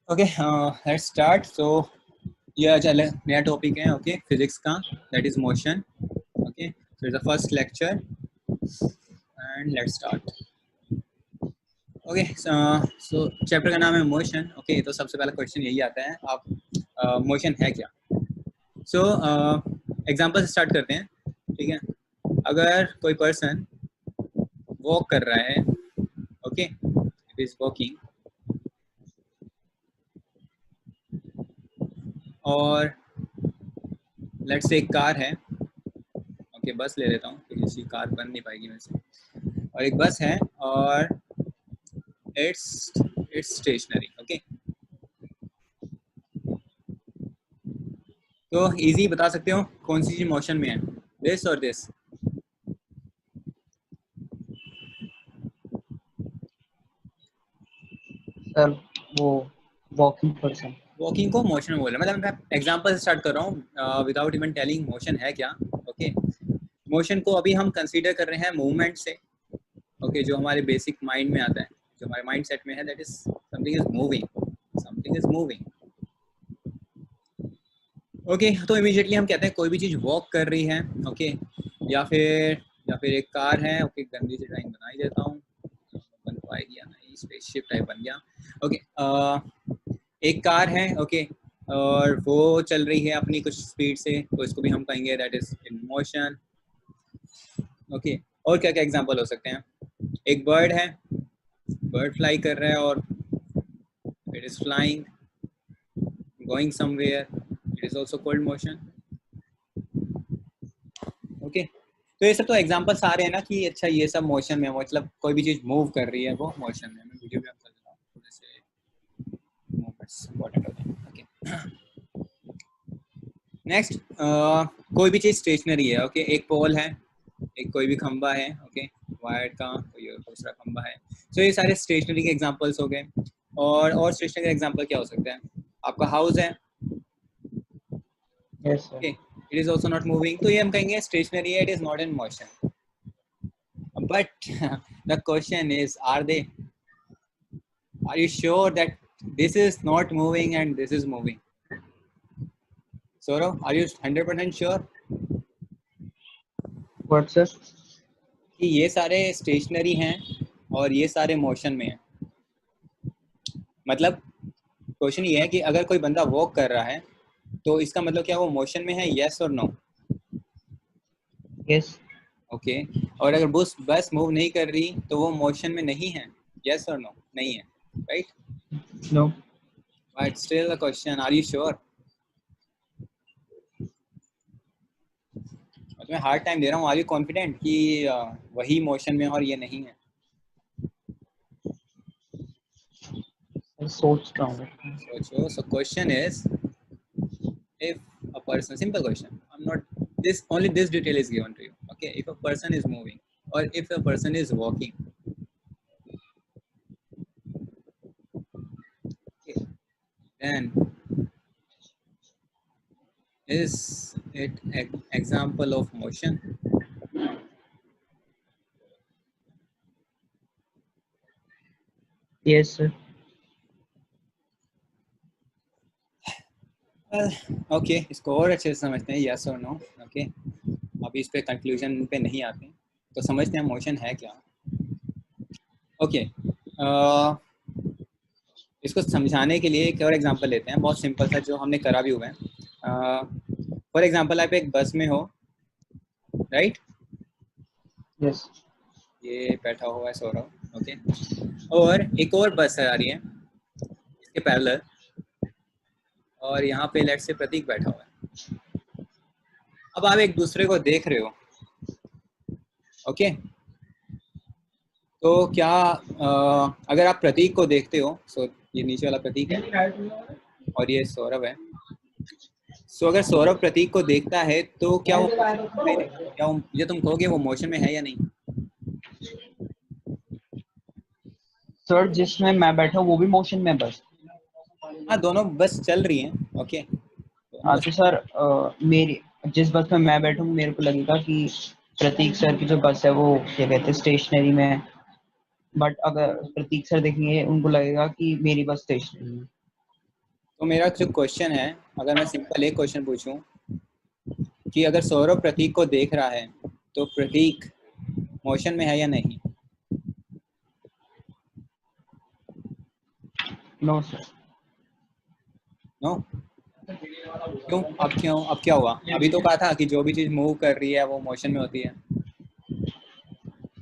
Okay let's start. सो ये चले नया टॉपिक है ओके फिजिक्स का, that is motion. Okay so it's the first lecture and let's start. Okay so chapter का नाम है मोशन। ओके तो सबसे पहला क्वेश्चन यही आता है, आप मोशन है क्या। सो एग्जांपल से स्टार्ट करते हैं, ठीक है। अगर कोई पर्सन वॉक कर रहा है, ओके इट इज वॉकिंग, और लेट्स से एक कार है, ओके बस ले लेता हूँ क्योंकि इसकी कार बन नहीं पाएगी मेरे से, और एक बस है और इट्स स्टेशनरी। ओके तो इजी बता सकते हो कौन सी चीज मोशन में है, दिस और दिस। सर वो वॉकिंग पर्सन। वॉकिंग को मोशन में बोला, मतलब मैं एग्जांपल से स्टार्ट कर रहा हूँ विदाउट इवन टेलिंग मोशन है क्या। ओके मोशन को अभी हम कंसीडर कर रहे हैं मूवमेंट से, ओके जो हमारे बेसिक माइंड में आता है, जो हमारे माइंड सेट में है, that is something is moving, something is moving. Okay तो इमीडिएटली हम कहते हैं कोई भी चीज़ वॉक कर रही है, ओके या फिर एक कार है। ओके गंदी सी ड्राइंग बना ही देता हूँ, बन पाएगी या नहीं, स्पेसशिप टाइप बन गया। ओके एक कार है, ओके और वो चल रही है अपनी कुछ स्पीड से, तो इसको भी हम कहेंगे that is in motion. Okay और क्या क्या एग्जांपल हो सकते हैं, एक बर्ड है, बर्ड फ्लाई कर रहा है और it is flying going somewhere, it is also called motion. Okay तो ये सब तो एग्जांपल्स आ रहे हैं ना कि अच्छा ये सब मोशन में, मतलब कोई भी चीज मूव कर रही है वो मोशन में। मैं वीडियो भी आप कर रहा हूँ थोड़े से मूवमेंट्स इंपॉर्टेंट होते हैं। ओके नेक्स्ट कोई भी चीज स्टेशनरी है, ओके एक पोल है, एक कोई भी खंबा है, ओके वायर का, कोई दूसरा खंबा है। तो ये सारे स्टेशनरी के एग्जांपल्स हो गए। और स्टेशनरी का एग्जांपल क्या हो सकता है, आपका हाउस है, yes sir. Okay it is also not moving, तो ये हम कहेंगे स्टेशनरी है, it is not in motion. But the question is, are you sure that this is not moving and this is moving? Saurav, are you 100% sure what sir? कि ये सारे stationery हैं और ये सारे मोशन में हैं? मतलब क्वेश्चन ये है कि अगर कोई बंदा वॉक कर रहा है तो इसका मतलब क्या वो मोशन में है, यस और नो? यस। ओके और अगर बस मूव नहीं कर रही तो वो मोशन में नहीं है, यस और नो? नहीं है, right? No. But still the question, are you sure? मैं हार्ड टाइम दे रहा हूँ, आर यू कॉन्फिडेंट कि वही मोशन में और ये नहीं है? सोच रहा हूँ। सोचो। So question is, if a person, simple question, I'm not this, only this detail is given to you, okay? If a person is moving or if a person is walking, okay, then is it an example of motion? Yes sir. Okay इसको और अच्छे से समझते हैं, yes और no. Okay अभी इस पे कंक्लूजन पे नहीं आते, तो समझते हैं मोशन है क्या। ओके इसको समझाने के लिए एक और एग्जांपल लेते हैं, बहुत सिंपल सा, जो हमने करा भी हुआ है। फॉर एग्जांपल आप एक बस में हो, राइट? यस। ये बैठा हुआ है सौरभ, ओके और एक और बस आ रही है इसके पैरेलल, और यहाँ पे लेट से प्रतीक बैठा हुआ है। अब आप एक दूसरे को देख रहे हो, ओके तो क्या अगर आप प्रतीक को देखते हो, सो ये नीचे वाला प्रतीक है और ये सौरभ है, सो अगर सौरभ प्रतीक को देखता है तो क्या वो ये तुम कहोगे वो मोशन में है या नहीं? सर जिसमें मैं बैठा हूँ वो भी मोशन में बस? हाँ दोनों बस चल रही हैं, ओके हाँ तो सर मेरी जिस बस में मैं बैठा हूँ मेरे को लगेगा कि प्रतीक सर की जो बस है वो क्या कहते हैं स्टेशनरी में है, बट अगर प्रतीक सर देखेंगे उनको लगेगा कि मेरी बस स्टेशनरी है। तो मेरा जो क्वेश्चन है, अगर मैं सिंपल एक क्वेश्चन पूछूं कि अगर सौरभ प्रतीक को देख रहा है तो प्रतीक मोशन में है या नहीं? No sir. नो? क्यों? अब क्या हुआ? अभी तो कहा था कि जो भी चीज मूव कर रही है वो मोशन में होती है,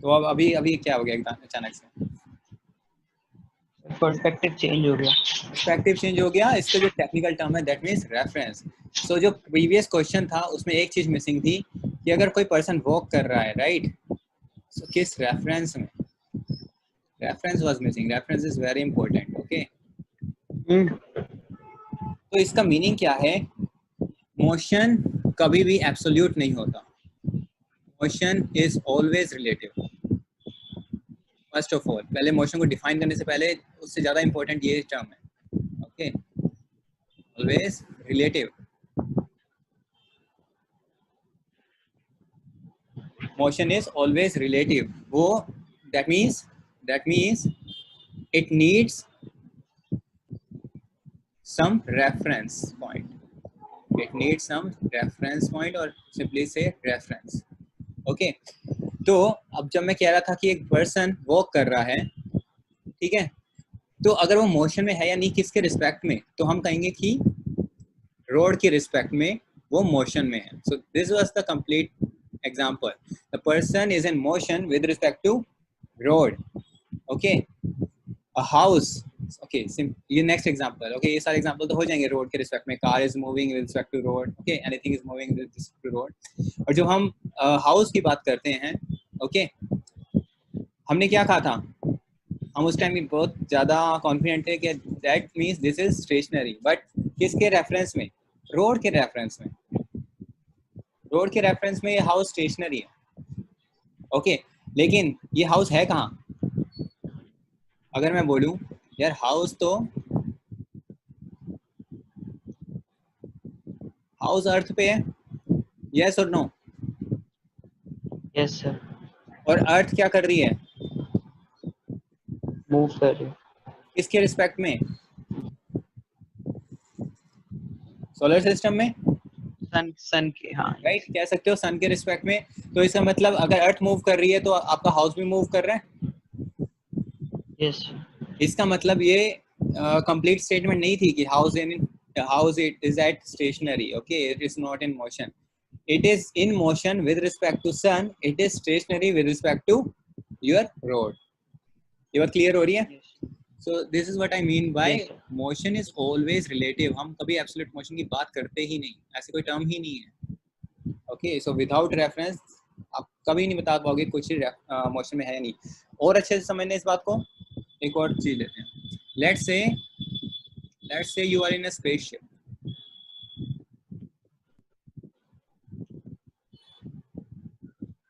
तो अब अभी अभी क्या हो गया एकदम अचानक से? पर्सपेक्टिव चेंज हो गया। पर्सपेक्टिव चेंज हो गया। इसका जो टेक्निकल टर्म है दैट मींस रेफरेंस। सो जो प्रीवियस क्वेश्चन था उसमें एक चीज मिसिंग थी कि अगर कोई पर्सन वॉक कर रहा है, राइट, सो किस रेफरेंस में? Reference was missing. Reference is very important. Okay, तो इसका मीनिंग क्या है? मोशन कभी भी एब्सोल्यूट नहीं होता। Motion is always relative. First of all, पहले मोशन को डिफाइन करने से पहले उससे ज्यादा इंपॉर्टेंट ये टर्म है। Okay, always relative. Motion is always relative. वो that means it needs some reference point. It needs some reference point or simply say reference. Okay, तो अब जब मैं कह रहा था कि एक पर्सन वॉक कर रहा है, ठीक है, तो अगर वो मोशन में है या नहीं किसके रिस्पेक्ट में, तो हम कहेंगे कि रोड के रिस्पेक्ट में वो मोशन में है. So this was the complete example. The person is in motion with respect to road. Okay, a house. Okay, ये नेक्स्ट एग्जांपल. ओके, ये सारे एग्जांपल तो हो जाएंगे रोड के रिस्पेक्ट में. Car is moving with respect to road. Okay, anything is moving with respect to road. और जब हम हाउस की बात करते हैं, ओके, हमने क्या कहा था? हम उस टाइम बहुत ज्यादा कॉन्फिडेंट थे कि that means this is stationary. But किसके रेफरेंस में? रोड के रेफरेंस में. रोड के रेफरेंस में ये हाउस स्टेशनरी है. ओके, लेकिन ये हाउस है कहाँ? अगर मैं बोलूं यार हाउस तो हाउस अर्थ पे है, यस और नो? Yes sir. और अर्थ क्या कर रही है? मूव कर रहे हो। किसके रिस्पेक्ट में? सोलर सिस्टम में, सन के, हाँ। राइट, कह सकते हो सन के रिस्पेक्ट में. तो इसका मतलब अगर अर्थ मूव कर रही है तो आपका हाउस भी मूव कर रहा है. यस। इसका मतलब ये कंप्लीट स्टेटमेंट नहीं थी कि house it is at stationary. Okay, it is not in motion. It is in motion with respect to sun. It is stationary with respect to your road. ये बात क्लियर हो रही है? So this is what I mean by Yes, sir. motion is always relative. हम कभी absolute motion की बात करते ही नहीं, ऐसे कोई टर्म ही नहीं है. Okay, so without reference आप कभी नहीं बता पाओगे कुछ मोशन में है या नहीं. और अच्छे से समझने इस बात को एक और चीज लेते हैं. Let's say you are in a spaceship.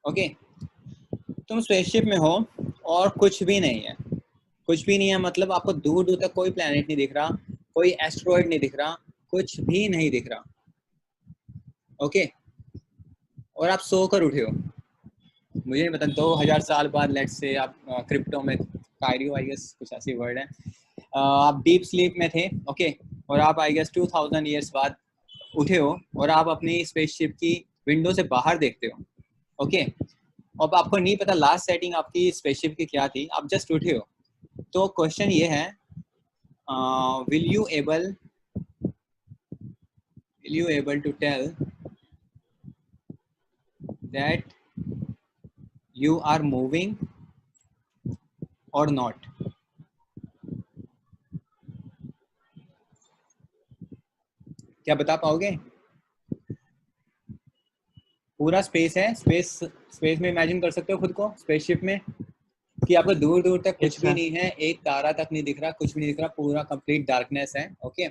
Okay, तुम स्पेसशिप में हो और कुछ भी नहीं है. कुछ भी नहीं है मतलब आपको दूर दूर तक कोई प्लेनेट नहीं दिख रहा, कोई एस्ट्रॉइड नहीं दिख रहा, कुछ भी नहीं दिख रहा. ओके, और आप सोकर उठे हो. मुझे नहीं पता 2000 साल बाद लेट्स से आप क्रिप्टो में कायरियो आई गेस कुछ ऐसी वर्ड है, आप डीप स्लीप में थे. ओके, और आप आई गेस 2000 ईयर्स बाद उठे हो और आप अपनी स्पेसशिप की विंडो से बाहर देखते हो. ओके, अब आपको नहीं पता लास्ट सेटिंग आपकी स्पेसशिप की क्या थी, आप जस्ट उठे हो. तो क्वेश्चन ये है, will you able to tell that you are moving or not? क्या बता पाओगे? पूरा स्पेस है, स्पेस में इमेजिन कर सकते हो खुद को स्पेसशिप में कि आपको दूर दूर तक कुछ भी नहीं है, एक तारा तक नहीं दिख रहा, कुछ भी नहीं दिख रहा, पूरा कंप्लीट डार्कनेस है. ओके,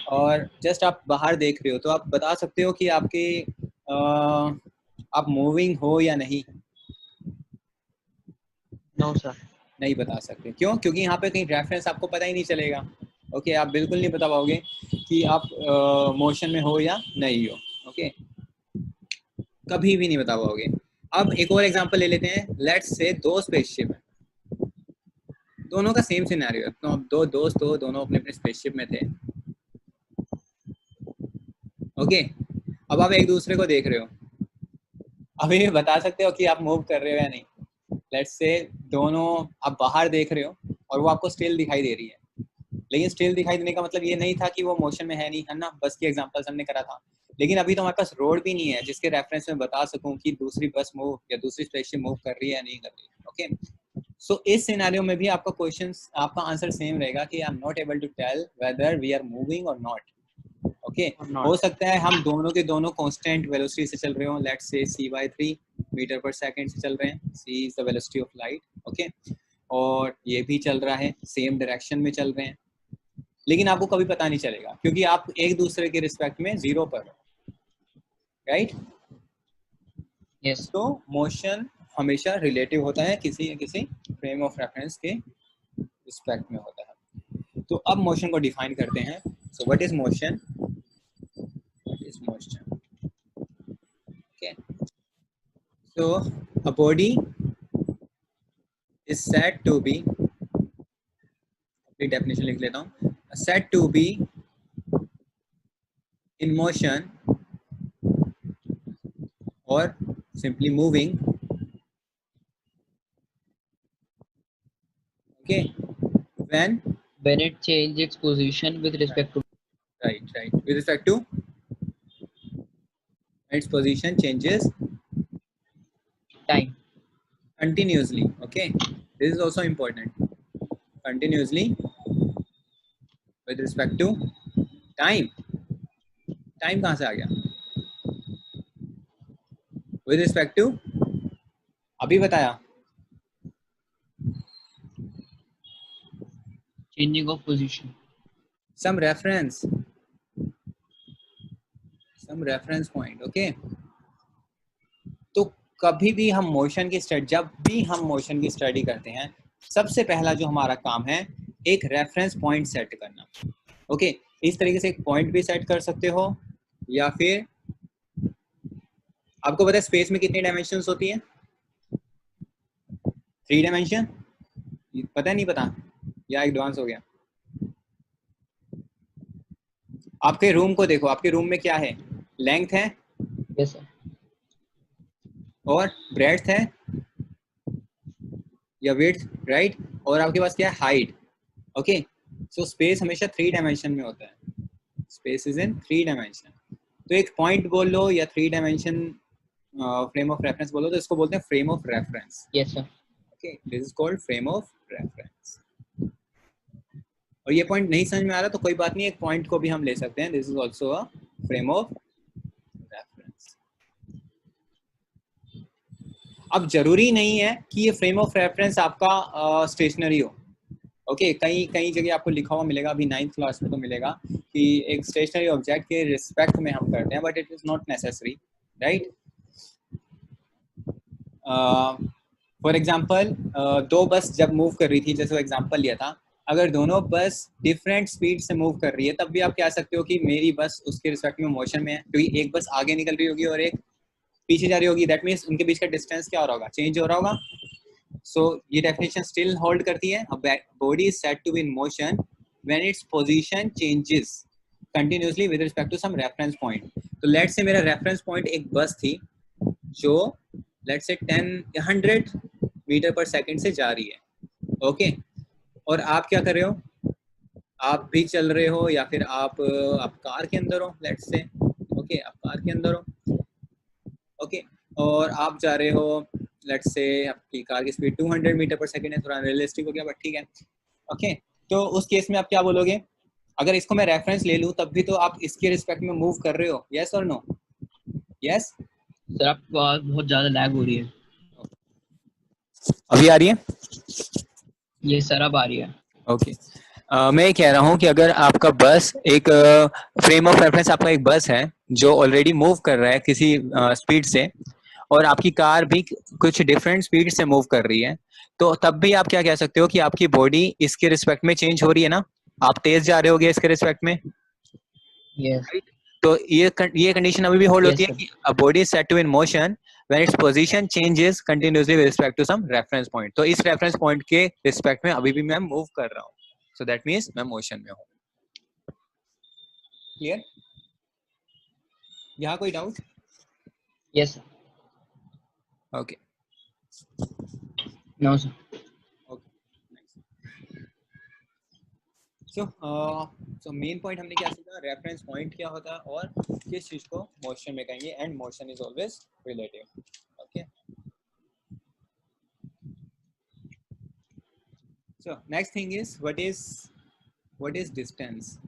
और जस्ट आप बाहर देख रहे हो. तो आप बता सकते हो कि आपके आप मूविंग हो या नहीं? No sir. नहीं बता सकते. क्यों? क्योंकि यहाँ पे कहीं रेफरेंस आपको पता ही नहीं चलेगा. ओके, आप बिल्कुल नहीं बता पाओगे कि आप मोशन में हो या नहीं हो. ओके, कभी भी नहीं बता पाओगे. अब एक और एग्जांपल ले लेते हैं, लेट्स से दो स्पेसशिप है, दोनों का सेम सिनेरियो, तो दो दोस्त हो, दोनों अपने अपने स्पेसशिप में थे, ओके। अब आप एक दूसरे को देख रहे हो, अभी बता सकते हो कि आप मूव कर रहे हो या नहीं। लेट्स से दोनों आप बाहर देख रहे हो और वो आपको स्टिल दिखाई दे रही है, लेकिन स्टिल दिखाई देने का मतलब ये नहीं था कि वो मोशन में है नहीं, है ना, बस की एग्जांपल्स हमने करा था। लेकिन अभी तो हमारे पास रोड भी नहीं है जिसके रेफरेंस में बता सकूं कि दूसरी बस मूव या दूसरी स्पेसशिप मूव कर रही है या नहीं कर रही, ओके। सो इस सिनेरियो में भी आपका क्वेश्चन, आपका आंसर सेम रहेगा कि I am not able to tell whether we are moving और नॉट, ओके। हो सकता है हम दोनों के दोनों कांस्टेंट वेलोसिटी से चल रहे हो, लेट्स से c/3 मीटर पर सेकंड से चल रहे हैं, c is the velocity of light, okay, और ये भी चल रहा है, सेम डायरेक्शन में चल रहे हैं, लेकिन आपको कभी पता नहीं चलेगा क्योंकि आप एक दूसरे के रिस्पेक्ट में जीरो पर हो, राइट। यस। तो मोशन हमेशा रिलेटिव होता है, किसी न किसी फ्रेम ऑफ रेफरेंस के रिस्पेक्ट में होता है। तो अब मोशन को डिफाइन करते हैं। So what is motion, what is motion, okay. So a body is said to be, अपनी डेफिनेशन लिख लेता हूँ, said to be in motion or simply moving, okay, when it changes its position with respect to right with respect to its position changes time. continuously, okay, this is also important, continuously with respect to time, time कहाँ से आ गया, with respect to, अभी बताया, Changing of position. some reference point, okay। तो कभी भी हम motion की स्टडी, जब भी हम मोशन की स्टडी करते हैं, सबसे पहला जो हमारा काम है एक रेफरेंस पॉइंट सेट करना, ओके। इस तरीके से एक पॉइंट भी सेट कर सकते हो, या फिर आपको पता है स्पेस में कितनी डायमेंशंस होती हैं, 3 डायमेंशन, पता है नहीं पता या एडवांस हो गया। आपके रूम को देखो, आपके रूम में क्या है, लेंथ है, यस सर, और ब्रेड्थ है या विड्थ, राइट, और आपके पास क्या है, हाइट, ओके। सो स्पेस हमेशा 3 डायमेंशन में होता है, स्पेस इज इन 3 डायमेंशन। तो एक पॉइंट बोल लो या 3 डायमेंशन फ्रेम ऑफ रेफरेंस बोलो, तो इसको बोलते हैं frame of reference, yes sir, okay, this is called frame of reference. और ये पॉइंट नहीं समझ में आ रहा तो कोई बात नहीं, एक पॉइंट को भी हम ले सकते हैं, this is also a frame of reference. अब जरूरी नहीं है कि ये फ्रेम ऑफ रेफरेंस आपका स्टेशनरी हो, ओके। कई जगह आपको लिखा हुआ मिलेगा, अभी 9th क्लास में तो मिलेगा कि एक स्टेशनरी ऑब्जेक्ट के रिस्पेक्ट में हम करते हैं, but it is not necessary, right. For example दो बस जब मूव कर रही थी, जैसे वो एग्जांपल लिया था, अगर दोनों बस डिफरेंट स्पीड से मूव कर रही है, तब भी आप कह सकते हो कि मेरी बस उसके रिस्पेक्ट में मोशन में है, क्योंकि एक बस आगे निकल रही होगी और एक पीछे जा रही होगी, दैट मीन्स उनके बीच का डिस्टेंस क्या हो रहा होगा, चेंज हो रहा होगा। सो ये डेफिनेशन स्टिल होल्ड करती है, body is said to be in motion when its position changes continuously with respect to some reference point. तो लेट्स से मेरा रेफरेंस पॉइंट एक बस थी जो लेट्स से 100 मीटर पर सेकंड से जा रही है, ओके। और आप क्या कर रहे हो, आप भी चल रहे हो, या फिर आप कार के अंदर हो, लेट्स से, ओके, आप कार के अंदर हो, ओके, और आप जा रहे हो, लेट्स से आपकी कार की स्पीड 200 मीटर पर सेकंड है, थोड़ा रियलिस्टिक हो गया बट ठीक है, ओके। तो उस केस में आप क्या बोलोगे, अगर इसको मैं रेफरेंस ले लूं तब भी तो आप इसके रिस्पेक्ट में मूव कर रहे हो, यस और नो, यस। सर आपकी आवाज बहुत ज्यादा लैग हो रही है। अभी आ रही है, ये सर अब आ रही है, ओके। मैं ये कह रहा हूँ कि अगर आपका बस एक फ्रेम ऑफ रेफरेंस, आपका एक बस है जो ऑलरेडी मूव कर रहा है किसी स्पीड से, और आपकी कार भी कुछ डिफरेंट स्पीड से मूव कर रही है, तो तब भी आप क्या कह सकते हो कि आपकी बॉडी इसके रिस्पेक्ट में चेंज हो रही है ना, आप तेज जा रहे होगे इसके रिस्पेक्ट में, यस, तो ये कंडीशन अभी भी होल्ड होती यस है सर, कि body is set to in motion when its position changes continuously with respect to some reference point. तो इस reference point के respect में अभी भी मैं move कर रहा हूँ, so that means मैं motion में हूँ. Clear? यहाँ कोई doubt? Yes sir. Okay. No sir. Okay. Nice. So main point हमने क्या सीखा? Reference point क्या होता है और किस चीज को motion में कहेंगे, and motion is always relative. Okay. So next thing is what is distance?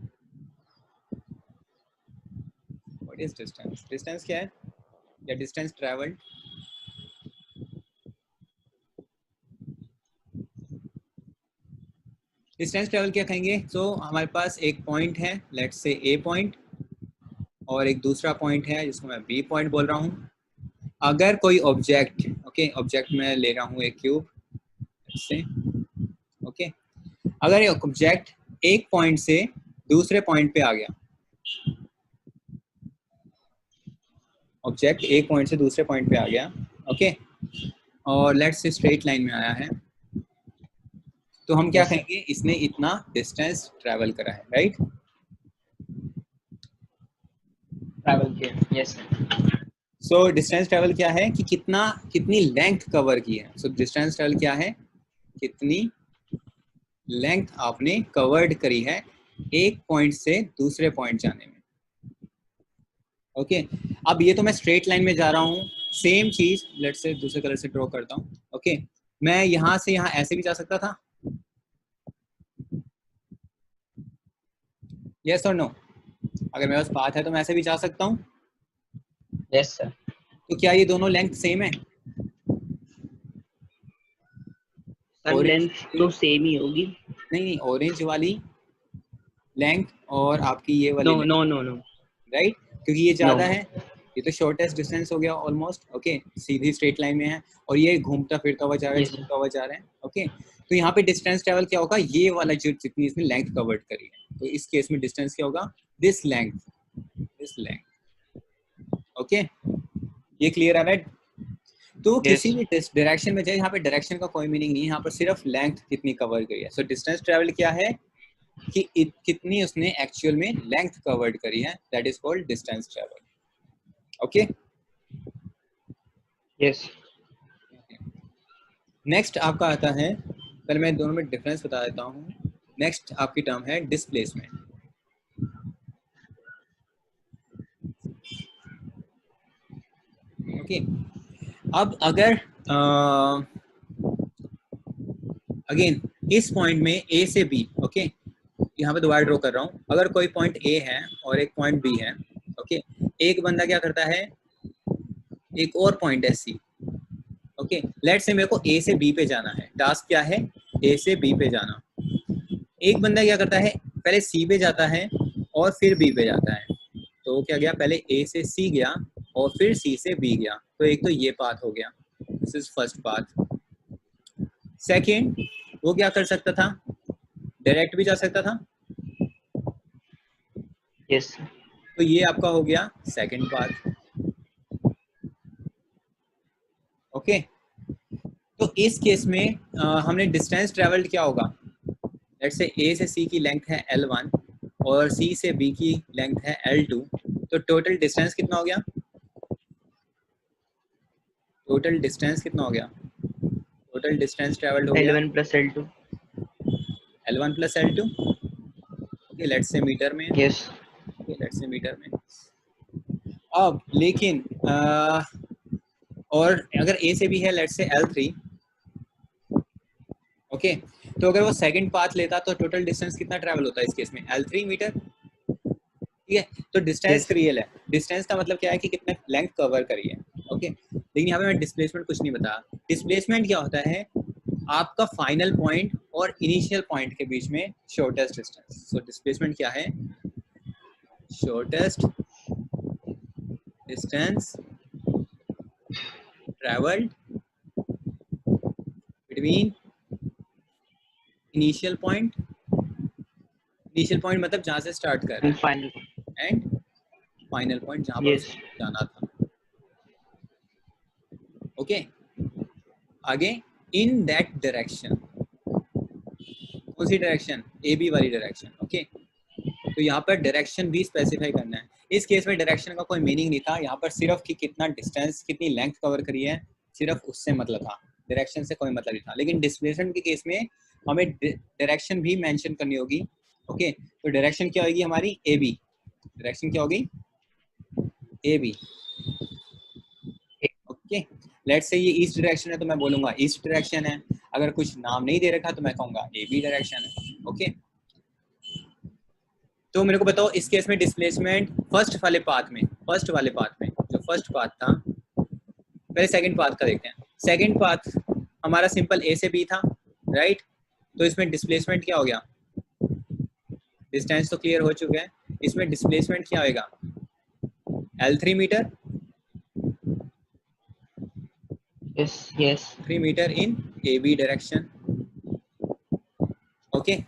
What is distance? Distance क्या है? या distance traveled? डिस्टेंस ट्रेवल क्या कहेंगे? तो हमारे पास एक पॉइंट है, लेट्स से ए पॉइंट, और एक दूसरा पॉइंट है जिसको मैं बी पॉइंट बोल रहा हूँ. अगर कोई ऑब्जेक्ट, ओके, ऑब्जेक्ट में ले रहा हूँ एक क्यूब से, ओके, अगर ये ऑब्जेक्ट एक पॉइंट से दूसरे पॉइंट पे आ गया, ऑब्जेक्ट एक पॉइंट से दूसरे पॉइंट पे आ गया, ओके, और लेट्स से स्ट्रेट लाइन में आया है, तो हम क्या Yes, sir. कहेंगे? इसने इतना डिस्टेंस ट्रैवल करा है, राइट? Travel किया. Yes sir. So distance travel क्या है कि कितनी लेंथ कवर की है. सो डिस्टेंस ट्रैवल क्या है? कितनी लेंथ आपने कवर्ड करी है एक पॉइंट से दूसरे पॉइंट जाने में. ओके, अब ये तो मैं स्ट्रेट लाइन में जा रहा हूँ. सेम चीज लेट्स से दूसरे कलर से ड्रॉ करता हूँ. ओके, मैं यहाँ से यहाँ ऐसे भी जा सकता था. यस और नो? अगर मेरे पास पाथ है तो मैं ऐसे भी जा सकता हूँ. Yes sir. तो क्या ये दोनों लेंथ सेम है? सर लेंथ तो सेम ही होगी. नहीं, ऑरेंज वाली लेंथ और आपकी ये वाली No length, no no no. Right? क्योंकि ये No. ज्यादा है, ये तो शॉर्टेस्ट डिस्टेंस हो गया ऑलमोस्ट. ओके, सीधी स्ट्रेट लाइन में है और ये घूमता फिरता हुआ जा रहा है, Yes, sir. घूमता हुआ जा रहा है. ओके, तो यहाँ पे डिस्टेंस ट्रेवल क्या होगा? ये वाला जो जितनी इसने लेंथ कवर्ड करी है, तो इस केस में डिस्टेंस क्या होगा? This length. ओके, ये क्लियर है, राइट? तो Yes. किसी भी डायरेक्शन में जाए, यहाँ पे डायरेक्शन का कोई मीनिंग नहीं है, यहाँ पर सिर्फ लेंथ कितनी कवर करी है. सो डिस्टेंस ट्रेवल क्या है कि कितनी उसने एक्चुअल में लेंथ कवर्ड करी है, that is called distance travel. Okay, Yes. Next आपका आता है, पहले मैं दोनों में डिफरेंस बता देता हूँ. नेक्स्ट आपकी टर्म है डिस्प्लेसमेंट. ओके, अब अगर अगेन इस पॉइंट में ए से बी, ओके, यहाँ पे दोबारा ड्रॉ कर रहा हूँ. अगर कोई पॉइंट ए है और एक पॉइंट बी है, ओके, एक बंदा क्या करता है, एक और पॉइंट है सी. ओके, लेट्स से मेरे को ए से बी पे जाना है. टास्क क्या है? ए से बी पे जाना. एक बंदा क्या करता है, पहले सी पे जाता है और फिर बी पे जाता है. तो क्या गया? पहले ए से सी गया और फिर सी से बी गया. तो एक तो ये पाथ हो गया, this is first path. Second, वो क्या कर सकता था? डायरेक्ट भी जा सकता था. Yes. तो ये आपका हो गया सेकेंड पाथ. ओके, तो इस केस में हमने डिस्टेंस ट्रेवल्ड क्या होगा? लेट्स से ए से सी की लेंथ है L1 और सी से बी की लेंथ है L2. तो टोटल डिस्टेंस कितना हो गया? टोटल डिस्टेंस कितना हो गया? टोटल डिस्टेंस ट्रेवल्ड हो गया L1 plus L2. L1 plus L2. Okay, let's say metre में. Yes. Okay, let's say metre में. अब लेकिन और अगर ए से बी है लेट्स से L3, ओके, तो अगर वो सेकंड पाथ लेता तो टोटल डिस्टेंस कितना ट्रैवल होता है इस केस में? L3 metre. ठीक है, तो डिस्टेंस Yes. रियल है. डिस्टेंस का मतलब क्या है कि कितने लेंथ कवर करी है. ओके, लेकिन यहाँ पे मैं डिस्प्लेसमेंट कुछ नहीं बताया. डिस्प्लेसमेंट क्या होता है? आपका फाइनल पॉइंट और इनिशियल पॉइंट के बीच में शॉर्टेस्ट डिस्टेंस. सो डिस्प्लेसमेंट क्या है? Shortest distance travelled between initial point मतलब जहाँ से स्टार्ट कर रहे And final. हैं, एंड फाइनल पॉइंट जहाँ पर Yes. जाना था. ओके आगे इन दैट डायरेक्शन, कौन सी डायरेक्शन, ए बी वाली डायरेक्शन। ओके तो यहाँ पर डायरेक्शन भी स्पेसिफाई करना है। इस केस में डायरेक्शन का कोई मीनिंग नहीं था, यहाँ पर सिर्फ कि कितना डिस्टेंस कितनी लेंथ कवर करी है, सिर्फ उससे मतलब था, डायरेक्शन से कोई मतलब नहीं था। लेकिन डिस्प्लेसमेंट के केस में हमें डायरेक्शन भी मेंशन करनी होगी। ओके तो डायरेक्शन क्या होगी हमारी, ए बी। डायरेक्शन क्या होगी, ए बी। ओके लेट्स से ये ईस्ट डायरेक्शन है तो मैं बोलूंगा ईस्ट डायरेक्शन है, अगर कुछ नाम नहीं दे रखा तो मैं कहूंगा ए बी डायरेक्शन है। ओके तो मेरे को बताओ इस केस में डिस्प्लेसमेंट फर्स्ट वाले पाथ में जो फर्स्ट पाथ था, पहले सेकंड पाथ का देखते हैं। सेकंड पाथ हमारा सिंपल ए से बी था, राइट? तो इसमें डिस्प्लेसमेंट क्या हो गया, डिस्टेंस तो क्लियर हो चुका है, इसमें डिस्प्लेसमेंट क्या होगा, L3 metre, yes 3 metre in A B direction. Okay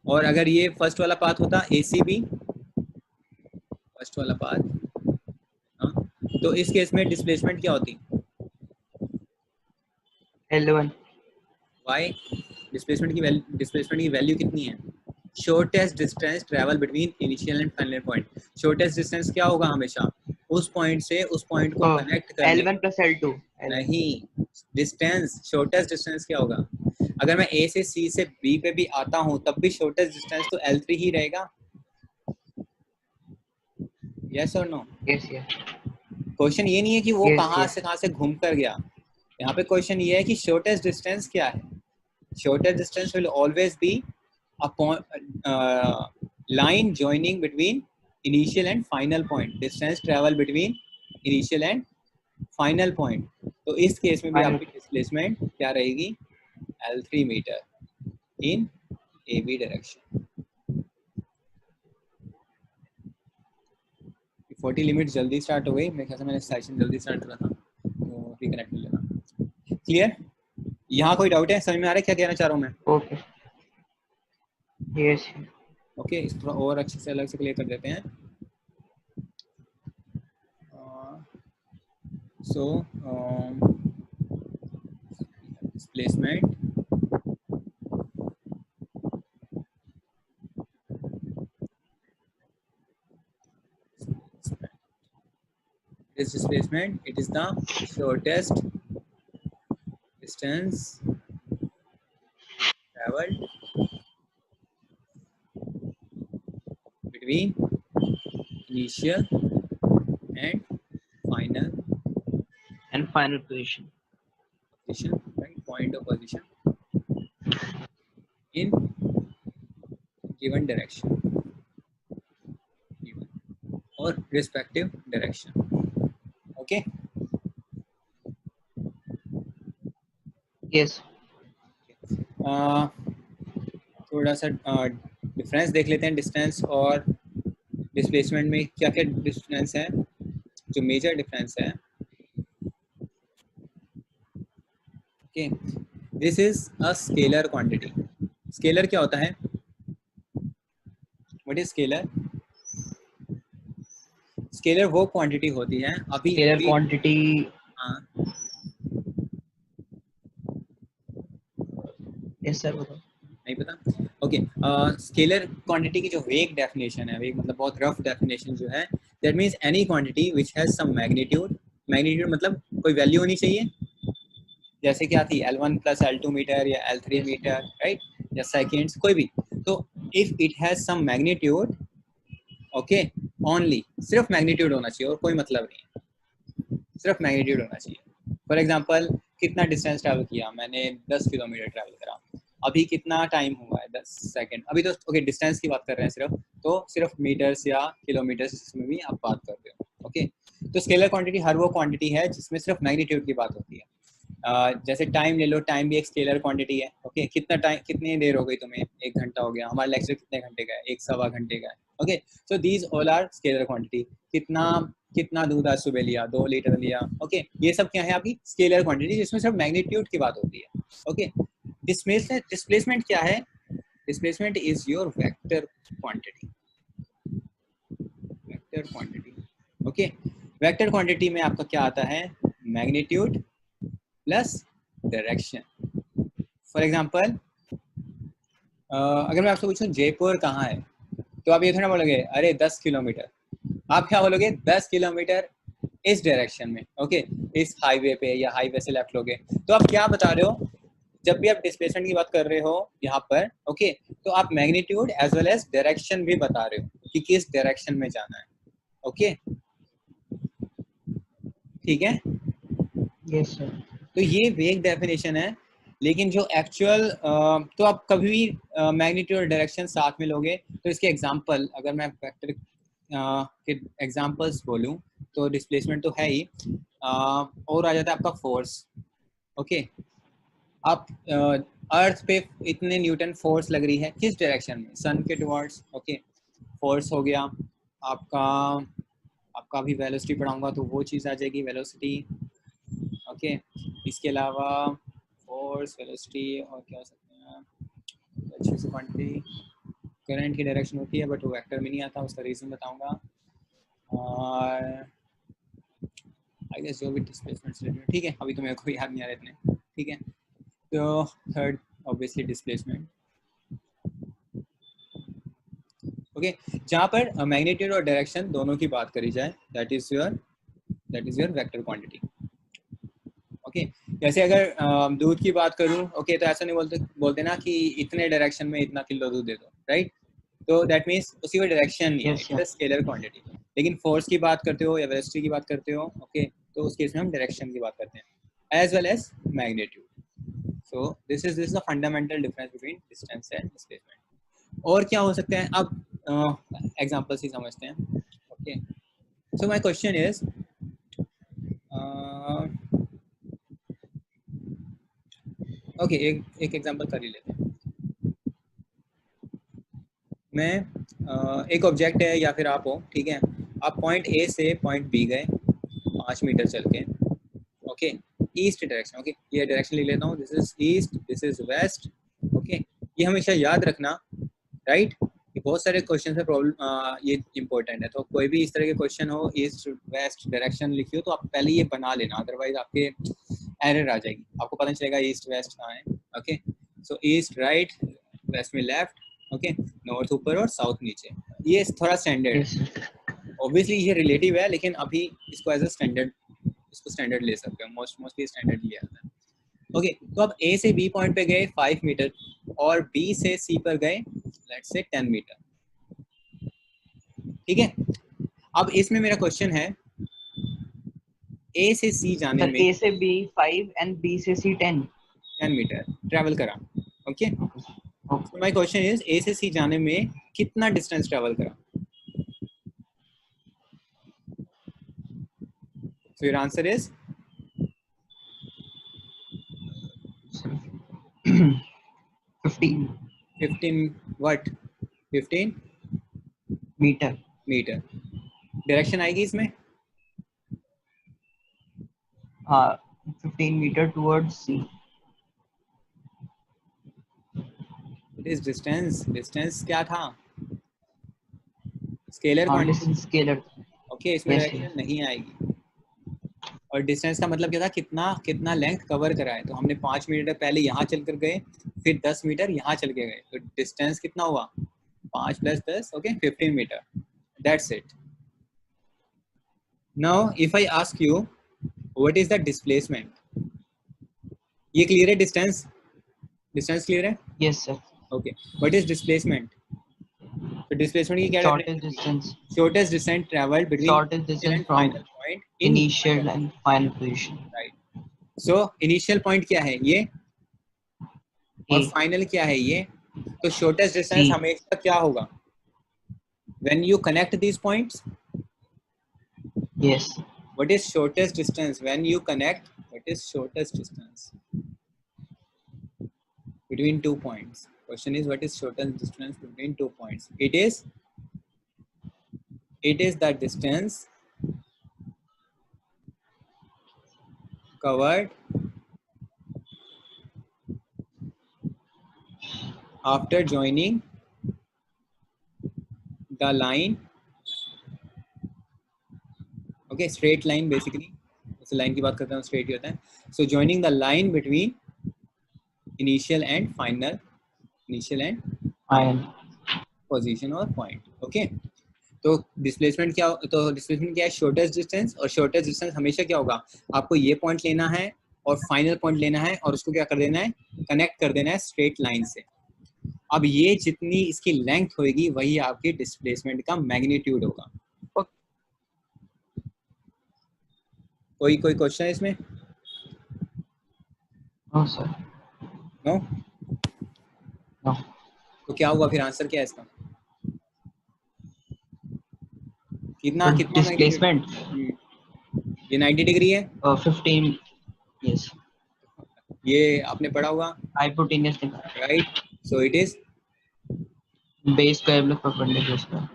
और अगर ये फर्स्ट वाला पाथ होता ए सी बी, फर्स्ट वाला पाथ, हाँ, तो इस केस में डिस्प्लेसमेंट क्या होती, L1 वाई डिस्प्लेसमेंट की वैल्यू कितनी है, shortest distance travel between initial and final point. Shortest distance क्या होगा, हमेशा उस पॉइंट से उस पॉइंट को कनेक्ट करने, L1 plus L2 नहीं डिस्टेंस, शॉर्टेस्ट डिस्टेंस क्या होगा, अगर मैं ए से सी से बी पे भी आता हूं तब भी शॉर्टेस्ट डिस्टेंस तो L3 ही रहेगा, यस और नो? yes क्वेश्चन ये नहीं है कि वो yes कहाँ yes से घूम कर गया, यहाँ पे क्वेश्चन ये है कि शॉर्टेस्ट डिस्टेंस क्या है। Shortest distance will always be a line joining between initial and final point, distance travel between initial and final point। तो इस केस में भी final आपकी डिस्प्लेसमेंट क्या रहेगी, L3 metre in A B direction. 40 limit जल्दी स्टार्ट हो गई, मेरे ख्याल से मैंने सेशन जल्दी स्टार्ट करा था तो रिकनेक्ट कर लेना। क्लियर, यहाँ कोई डाउट है, समझ में आ रहा है क्या कहना चाह रहा हूँ मैं? okay yes ओके इस थोड़ा और अच्छे से अलग से क्लियर कर देते हैं। So displacement is displacement, it is the shortest distance traveled between initial and final position position, right? Point of position in given direction, given or respective direction। Okay, yes थोड़ा सा डिफरेंस देख लेते हैं distance और displacement में, क्या क्या difference है, जो मेजर डिफरेंस है। Okay this is a scalar quantity. Scalar क्या होता है, व्हाट इज स्केलर? स्केलर वो क्वांटिटी होती है, अभी scalar quantity हाँ yes sir बताओ नहीं पता, ओके स्केलर क्वांटिटी की जो वेग डेफिनेशन है, वेग मतलब बहुत रफ डेफिनेशन जो है, that means any quantity which has some magnitude, magnitude मतलब कोई वैल्यू होनी चाहिए, जैसे क्या थी L1 प्लस L2 मीटर या L3 मीटर, राइट, या सेकेंड्स कोई भी। तो if it has some magnitude, okay only, सिर्फ मैग्नीट्यूड होना चाहिए और कोई मतलब नहीं, सिर्फ मैग्नीट्यूड होना चाहिए। फॉर एग्जांपल कितना डिस्टेंस ट्रैवल किया मैंने, 10 किलोमीटर ट्रैवल करा, अभी कितना टाइम हुआ है 10 सेकंड, अभी तो ओके डिस्टेंस की बात कर रहे हैं सिर्फ, तो सिर्फ मीटर्स या किलोमीटर्स इसमें भी आप बात कर रहे हो। ओके तो स्केलर क्वांटिटी हर वो क्वांटिटी है जिसमें सिर्फ मैग्नीट्यूड की बात होती है। जैसे टाइम ले लो, टाइम भी एक स्केलर क्वांटिटी है। ओके कितना टाइम, कितनी देर हो गई तुम्हें, 1 घंटा हो गया, हमारा लेक्चर कितने घंटे का है, 1 सवा घंटे का है। Okay so these all are scalar quantity. कितना दूध आज सुबह लिया, 2 लीटर लिया, ओके ये सब क्या है आपकी स्केलर क्वांटिटी जिसमें सिर्फ मैग्नीट्यूड की बात होती है। ओके डिस्प्लेसमेंट क्या है, displacement is your vector quantity, vector quantity. Okay vector quantity में आपका क्या आता है, magnitude plus direction. For example अगर मैं आपसे पूछूं जयपुर कहाँ है, तो आप ये थोड़ा बोलोगे अरे 10 किलोमीटर। आप क्या बोलोगे 10 किलोमीटर इस डायरेक्शन में, ओके, इस हाईवे पे या हाईवे से लेफ्ट लोगे। तो आप क्या बता रहे हो, जब भी आप डिस्प्लेसमेंट की बात कर रहे हो यहाँ पर, ओके, तो आप magnitude as well as direction भी बता रहे हो कि किस डायरेक्शन में जाना है, ओके, ठीक है। Yes sir. तो ये वेग डेफिनेशन है, लेकिन जो एक्चुअल तो आप कभी भी मैग्नीट्यूड और डायरेक्शन साथ में लोगे तो इसके एग्जांपल, अगर मैं वेक्टर के एग्जांपल्स बोलूं तो डिस्प्लेसमेंट तो है ही, और आ जाता है आपका फोर्स, ओके। आप अर्थ पे इतने न्यूटन फोर्स लग रही है किस डायरेक्शन में, सन के टुवर्ड्स, ओके, फोर्स हो गया आपका। आपका भी वेलोसिटी पढ़ाऊंगा तो वो चीज़ आ जाएगी, वेलोसिटी, ओके। इसके अलावा फोर्स, वेलोसिटी और क्या हो सकते हैं, अच्छे से क्वांटिटी, करंट की डायरेक्शन होती है बट वो वेक्टर में नहीं आता, उसका रीज़न बताऊंगा, और आई गेस जो भी डिस्प्लेसमेंट से रिलेटेड, ठीक है, अभी तो मेरे को याद नहीं आ रहा इतने, ठीक है। तो थर्ड ऑब्वियसली डिस्प्लेसमेंट, ओके, जहाँ पर मैग्नीट्यूड और डायरेक्शन दोनों की बात करी जाए, that is your vector quantity, okay. जैसे अगर दूध की बात करूँ, ओके, तो ऐसा नहीं बोलते ना कि इतने डायरेक्शन में इतना किलो दूध दे दो, राइट। तो दैट मीन्स उसी का डायरेक्शन नहीं है, yes it's a scalar quantity. लेकिन फोर्स की बात करते हो या वेलोसिटी की बात करते हो, ओके, तो उस केस में हम डायरेक्शन की बात करते हैं as well as magnitude. So this is the fundamental difference between distance and displacement. और क्या हो सकते हैं, अब एग्जांपल्स ही समझते हैं, okay. So my question is, okay, एक एग्जांपल कर ही लेते हैं। मैं एक ऑब्जेक्ट है या फिर आप हो, ठीक है, आप पॉइंट ए से पॉइंट बी गए 5 मीटर चल के, ओके, ईस्ट डायरेक्शन, ओके, ये डायरेक्शन लिख लेता हूँ, this is east, this is west, okay. ये हमेशा याद रखना, राइट। ये बहुत सारे क्वेश्चन है, प्रॉब्लम ये इंपॉर्टेंट है, तो कोई भी इस तरह के क्वेश्चन हो, ईस्ट वेस्ट डायरेक्शन लिखियो तो आप पहले ये बना लेना, अदरवाइज आपके एरर आ जाएगी, आपको पता नहीं चलेगा ईस्ट वेस्ट कहाँ है, ओके। सो ईस्ट राइट, वेस्ट में लेफ्ट, ओके, नॉर्थ ऊपर और साउथ नीचे, ये थोड़ा स्टैंडर्ड यस है। ऑब्वियसली ये रिलेटिव है, लेकिन अभी इसको एज अ स्टैंडर्ड, इसको स्टैंडर्ड ले सकते हो, मोस्टली स्टैंडर्ड लिया जाता है, ओके। तो अब ए से बी पॉइंट पे गए 5 मीटर और बी से सी पर गए लेट्स से 10 मीटर, ठीक है। अब इसमें मेरा क्वेश्चन है, ए से सी जाने सर, में ए से बी 5 एंड बी से सी 10। 10 मीटर ट्रैवल करा, ओके। Okay sir. ओके। तो माय क्वेश्चन इज, ए से सी जाने में कितना डिस्टेंस ट्रैवल करा? So your answer is 15 15 what, 15 metre. Metre. Direction आएगी इसमें, हाँ, 15 metre towards C. It is distance, distance क्या था, स्केलर हाँ, क्वांटिटी, डिस्टेंस स्केलर। ओके, इसमें यस डायरेक्शन नहीं आएगी। और डिस्टेंस का मतलब क्या था, कितना कितना लेंथ कवर करा है, तो हमने 5 मीटर पहले यहाँ चल कर गए, फिर 10 मीटर यहाँ चल के गए, तो डिस्टेंस कितना हुआ, 5 + 10, okay, 15 metre, that's it. Now if I ask you what is the displacement, ये क्लियर है, डिस्टेंस, डिस्टेंस क्लियर है, yes sir. Okay. What is displacement, तो डिस्प्लेसमेंट की क्या शॉर्टेस्ट डेफिनेशन होगी, distance. Shortest distance travelled between shortest initial distance and from final point in given initial direction, and final position. Right. So initial point क्या है ये, और A final क्या है ये, तो शॉर्टेस्ट सी। डिस्टेंस हमेशा क्या होगा, when you connect these points, yes. what is shortest distance when you connect, what is shortest distance between 2 points, question is what is shortest distance between 2 points, it is the distance covered after joining the line, okay, straight line basically, उस line की बात करते हैं straight ही होता है. So joining the line between initial and final, initial and position और point. Okay, तो डिस्प्लेसमेंट क्या, तो डिस्प्लेसमेंट क्या है, शॉर्टेस्ट डिस्टेंस. और शॉर्टेस्ट डिस्टेंस हमेशा क्या होगा, आपको ये पॉइंट लेना है और फाइनल पॉइंट लेना है और उसको क्या कर देना है, कनेक्ट कर देना है स्ट्रेट लाइन से. अब ये जितनी इसकी लेंथ होगी वही आपकी डिस्प्लेसमेंट का मैग्नीट्यूड होगा. कोई क्वेश्चन है इसमें? No sir. नो. नो. तो क्या होगा फिर, आंसर क्या है इसका? कितना कितना मैग्नीट्यूड? डिस्प्लेसमेंट ये 90 डिग्री है. 15. यस. ये आपने पढ़ा होगा, hypotenuse right. So it is base square plus perpendicular square.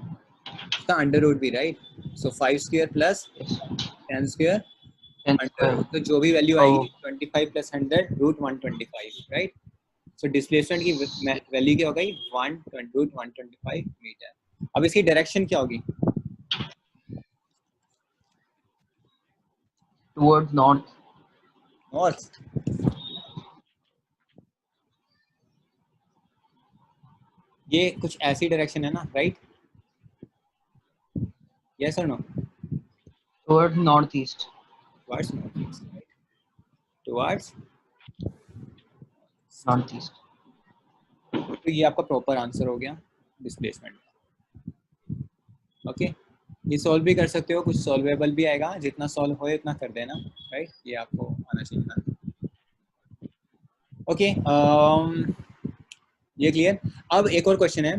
उसका अंडर रूट भी, right. So 5 square plus yes. 10 square 10 under square. Root, तो जो भी वैल्यू ओ. आएगी 25 plus 100 root 125, right. So displacement की वैल्यू क्या हो गई, 1 रूट 125 मीटर. अब इसकी डायरेक्शन क्या होगी? Towards north. नॉर्थ. ये कुछ ऐसी डायरेक्शन है ना, राइट. यस और no? Towards north east. Towards north east, right. Towards. North east. तो ये आपका प्रॉपर आंसर हो गया डिस्प्लेसमेंट. ओके, ये सॉल्व भी कर सकते हो, कुछ सॉल्वेबल भी आएगा, जितना सॉल्व होए उतना कर देना, राइट. ये आपको आना चाहिए ना. ओके, ये क्लियर. अब एक और क्वेश्चन है.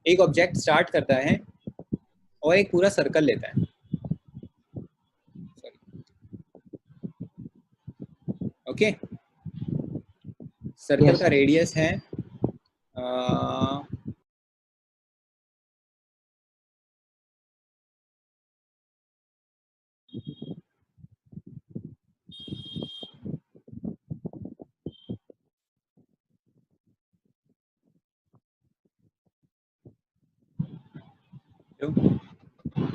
एक ऑब्जेक्ट स्टार्ट करता है और एक पूरा सर्कल लेता है. Okay, circle yes. का रेडियस है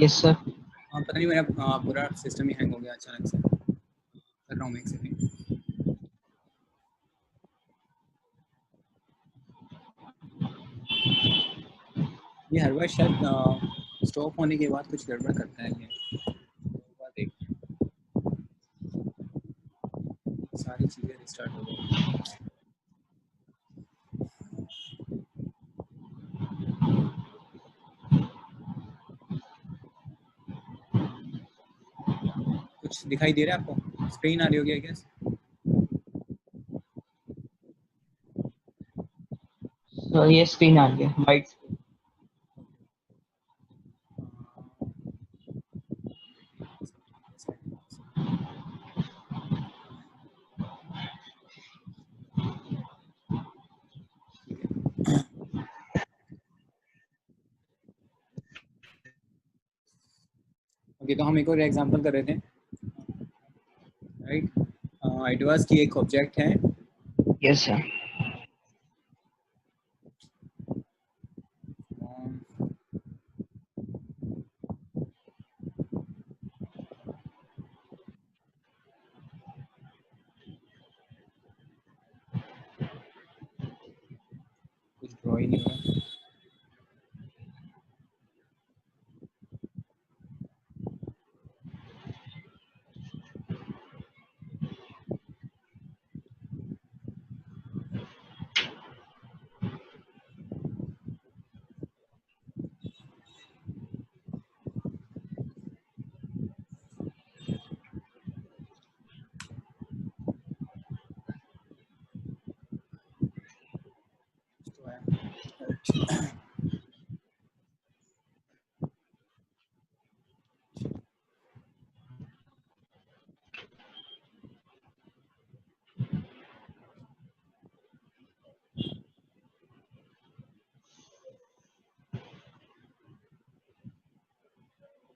यस सर. पता नहीं मेरा पूरा सिस्टम ही हैंग हो गया अचानक से. कर रहा हूँ मैं, एक सेकंड. ये हर बार शायद स्टॉप होने के बाद कुछ गड़बड़ करता है ये. बात एक, सारी चीज़ें रिस्टार्ट हो गई. कुछ दिखाई दे रहा है आपको, स्क्रीन आ रही होगी आई गेस. सर ये स्क्रीन आ गया वाइट. ओके, तो हम एक और एग्जांपल कर रहे थे, राइट. इट वाज कि एक ऑब्जेक्ट है. Yes sir. कुछ ड्रॉ ही नहीं हो रहा. तो है.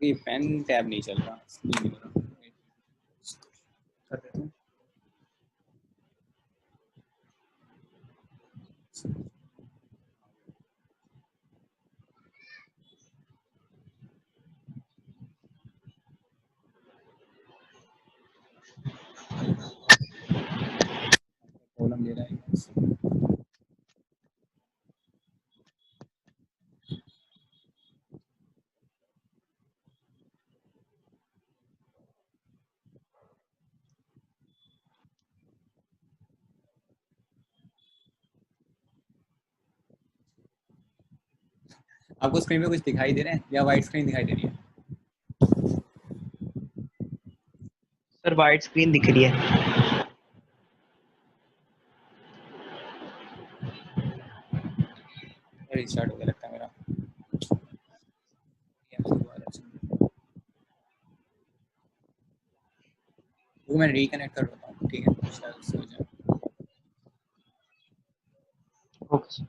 ये पेन टैब नहीं चल रहा, इसलिए नहीं हो रहा. कर देता हूँ. आपको स्क्रीन पे कुछ दिखाई दे रहा है या वाइट स्क्रीन दिखाई दे रही है? सर वाइट स्क्रीन दिख रही है। रिस्टार्ट हो गया लगता है मेरा। वो मैं रिकनेक्ट कर देता हूँ, ठीक है, शायद उससे हो जाए। ओके।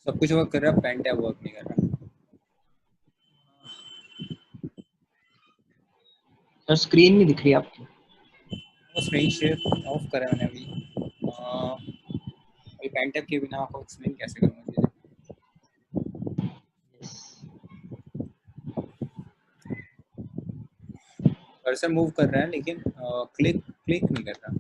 सब कुछ वर्क कर रहा है, पेन टैब वर्क नहीं कर रहा। सर स्क्रीन नहीं दिख रही आपकी। वो स्क्रीन शेयर ऑफ करा मैंने अभी। अभी पेन टैब के बिना आपको एक्सप्लेन कैसे करूँगा चीज़ें? कर्सर मूव कर रहा है लेकिन क्लिक क्लिक नहीं कर रहा।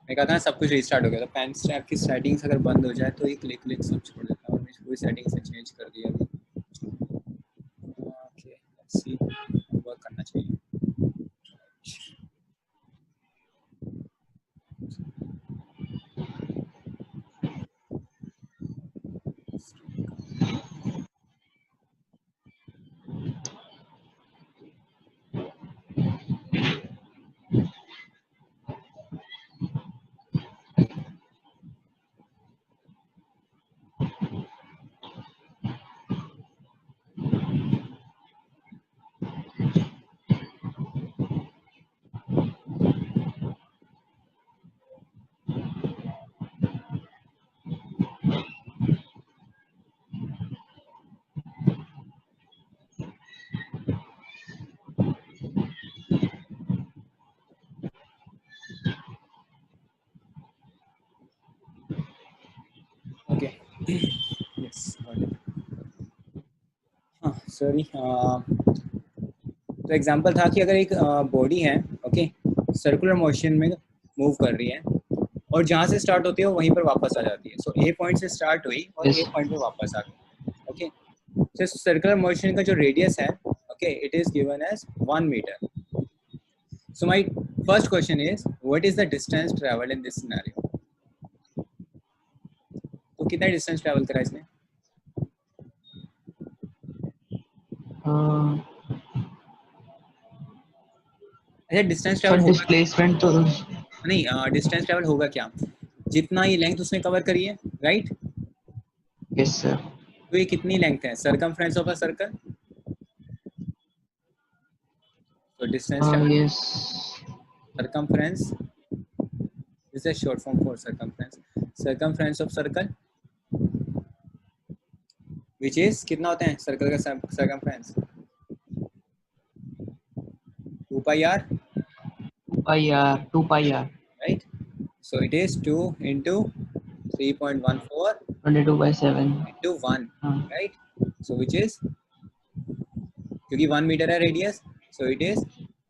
मैं कहता है सब कुछ रीस्टार्ट हो गया था। पेन टैब की सेटिंग्स अगर बंद हो जाए तो ये क्लिक क्लिक सब छोड़ देता है, और मैंने पूरी सेटिंग्स से चेंज कर दिया अभी। ओके, लेट्स सी, वर्क करना चाहिए। ओके, यस, हाँ सॉरी। तो एग्जांपल था कि अगर एक बॉडी है, ओके, सर्कुलर मोशन में मूव कर रही है और जहाँ से स्टार्ट होती है वो वहीं पर वापस आ जाती है। सो ए पॉइंट से स्टार्ट हुई और ए पॉइंट पे वापस आ गई। ओके, तो सर्कुलर मोशन का जो रेडियस है, okay, it is given as 1 metre. So my first question is what is the distance travelled in this scenario? तो कितना डिस्टेंस ट्रैवल करा इसने? अच्छा, डिस्टेंस ट्रैवल सर होगा डिस्प्लेसमेंट तो नहीं, डिस्टेंस ट्रैवल होगा क्या? जितना ये लेंथ उसने कवर करी है, राइट? Yes sir. तो ये कितनी लेंथ है? Circumference of a circle. तो distance travel, yes circumference is a short form for circumference. circumference of circle which is कितना होता है सर्कल का circumference 2 pi r 2 pi r right, so it is 2 into 3.14 22/7 into 1 हाँ right, so which is क्योंकि 1 metre है radius so it is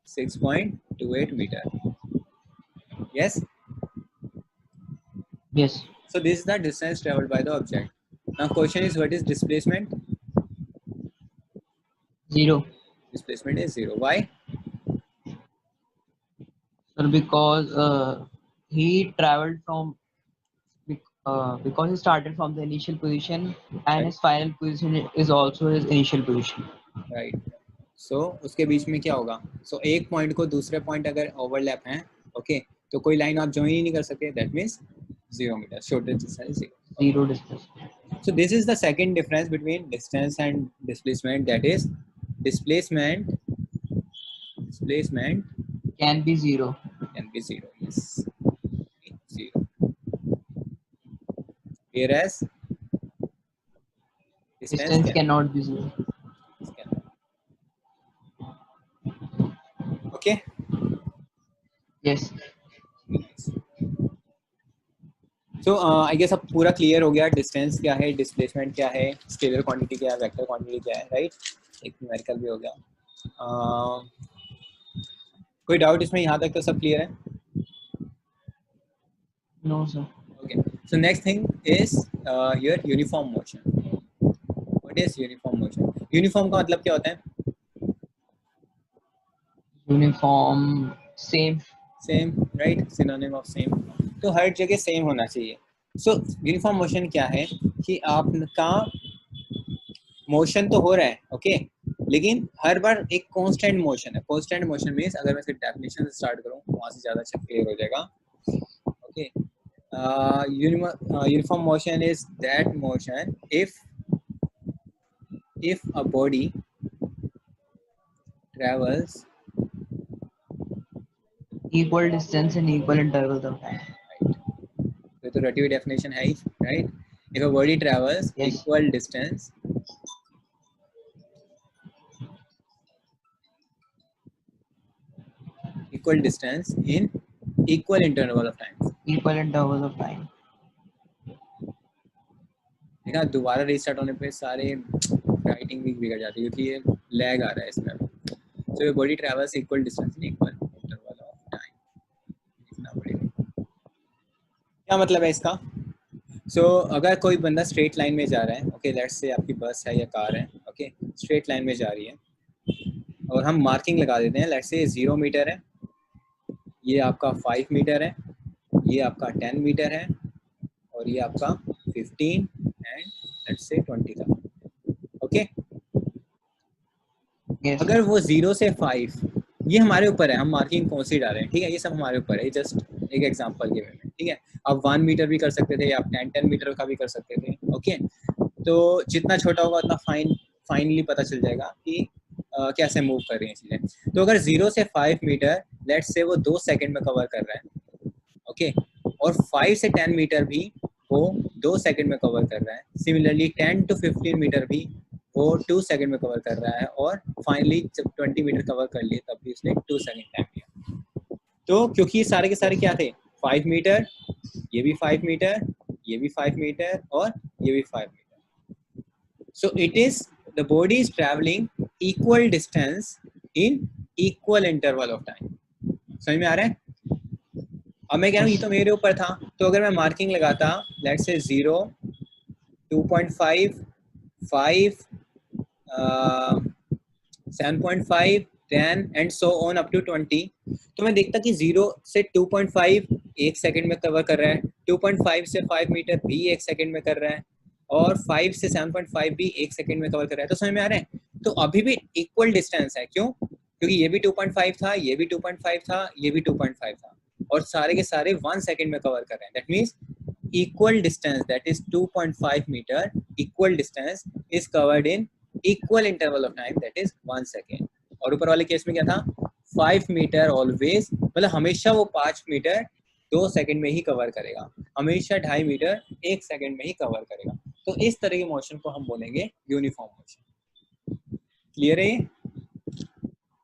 6.28 meter. Yes, yes so this is the distance traveled by the object. Now question is what is displacement? 0 Displacement is 0. Why? sir because he traveled from because he started from the initial position and Right. his final position is also his initial position. Right so उसके बीच में क्या होगा सो एक point को दूसरे point अगर overlap हैं okay तो कोई लाइन आप ज्वाइन ही नहीं कर सकते that means 0 metre shortest distance 0 Zero distance so this is the second difference between distance and displacement that is displacement can be 0. can be 0 yes 0 whereas Distance can cannot be 0. okay Yes. So I guess अब पूरा clear हो गया distance क्या है displacement क्या है scalar quantity क्या है वेक्टर क्वांटिटी क्या है राइट एक न्यूमेरिकल भी हो गया कोई डाउट इसमें यहाँ तक तो सब क्लियर है No sir. Okay so next thing is your uniform motion what is uniform motion uniform का मतलब क्या होता है Uniform same. Same right synonym of same तो हर जगह सेम होना चाहिए सो यूनिफॉर्म मोशन क्या है कि आपका मोशन तो हो रहा है ओके लेकिन हर बार एक कांस्टेंट मोशन है कांस्टेंट मोशन मींस अगर मैं सिर्फ डेफिनेशन से स्टार्ट करूं वहां से ज्यादा अच्छा क्लियर हो जाएगा okay uniform motion is that motion if a body travels Equal distance and equal intervals of time. right तो relative definition है right if a body travels Yes. equal distance in equal interval of time Equal intervals of time. देखा दोबारा restart होने पे सारे writing भी बिगड़ जाती है क्योंकि ये लैग आ रहा है इसमें सो ये body travels equal distance in equal interval of time लिखना पड़ेगा क्या मतलब है इसका सो अगर कोई बंदा स्ट्रेट लाइन में जा रहा है ओके लेट्स से आपकी बस है या कार है ओके स्ट्रेट लाइन में जा रही है और हम मार्किंग लगा देते हैं लेट्स से 0 मीटर है ये आपका 5 मीटर है ये आपका 10 मीटर है और ये आपका 15 एंड लेट्स से 20 था ओके Yes. अगर वो 0 से 5 ये हमारे ऊपर है हम मार्किंग कौन सी डालें ठीक है ये सब हमारे ऊपर है जस्ट एक एग्जांपल के वे में ठीक है आप 1 मीटर भी कर सकते थे या आप 10 मीटर का भी कर सकते थे ओके तो जितना छोटा होगा उतना फाइनली पता चल जाएगा कि कैसे मूव कर रही हैं चीज़ें तो अगर 0 से 5 मीटर लेट्स से वो 2 सेकंड में कवर कर रहा है ओके और 5 से 10 मीटर भी वो 2 सेकंड में कवर कर रहा है सिमिलरली 10 to 15 मीटर भी वो 2 सेकंड में कवर कर रहा है और फाइनली जब 20 मीटर कवर कर लिए तब भी उसने 2 सेकंड टाइम लिया तो क्योंकि सारे के सारे क्या थे 5 मीटर ये भी 5 मीटर ये भी 5 मीटर और ये भी 5 metre so it is the body is travelling equal distance in equal interval of time समझ में आ रहा है अब मैं कह रहा हूँ ये तो मेरे ऊपर था तो अगर मैं मार्किंग लगाता let's say 0 2.5 5 7.5 10 and so on up to 20 तो मैं देखता कि 0 से 2.5 एक सेकंड में कवर कर रहा है 2.5 से 5 मीटर भी एक सेकंड में कर रहा है और 5 से 7.5 भी एक सेकंड में कवर कर रहा है तो समझ में आ रहा है तो अभी भी इक्वल डिस्टेंस है क्यों क्योंकि ये भी 2.5 था ये भी 2.5 था ये भी 2.5 था और सारे के सारे 1 सेकंड में कवर कर रहे हैं that means equal distance that is 2.5 meter equal distance is covered in equal interval of time that is 1 second और ऊपर वाले केस में क्या था 5 मीटर ऑलवेज मतलब हमेशा वो 5 मीटर 2 सेकंड में ही कवर करेगा हमेशा 2.5 मीटर 1 सेकंड में ही कवर करेगा। तो इस तरह के मोशन को हम बोलेंगे यूनिफॉर्म मोशन। क्लियर है ये?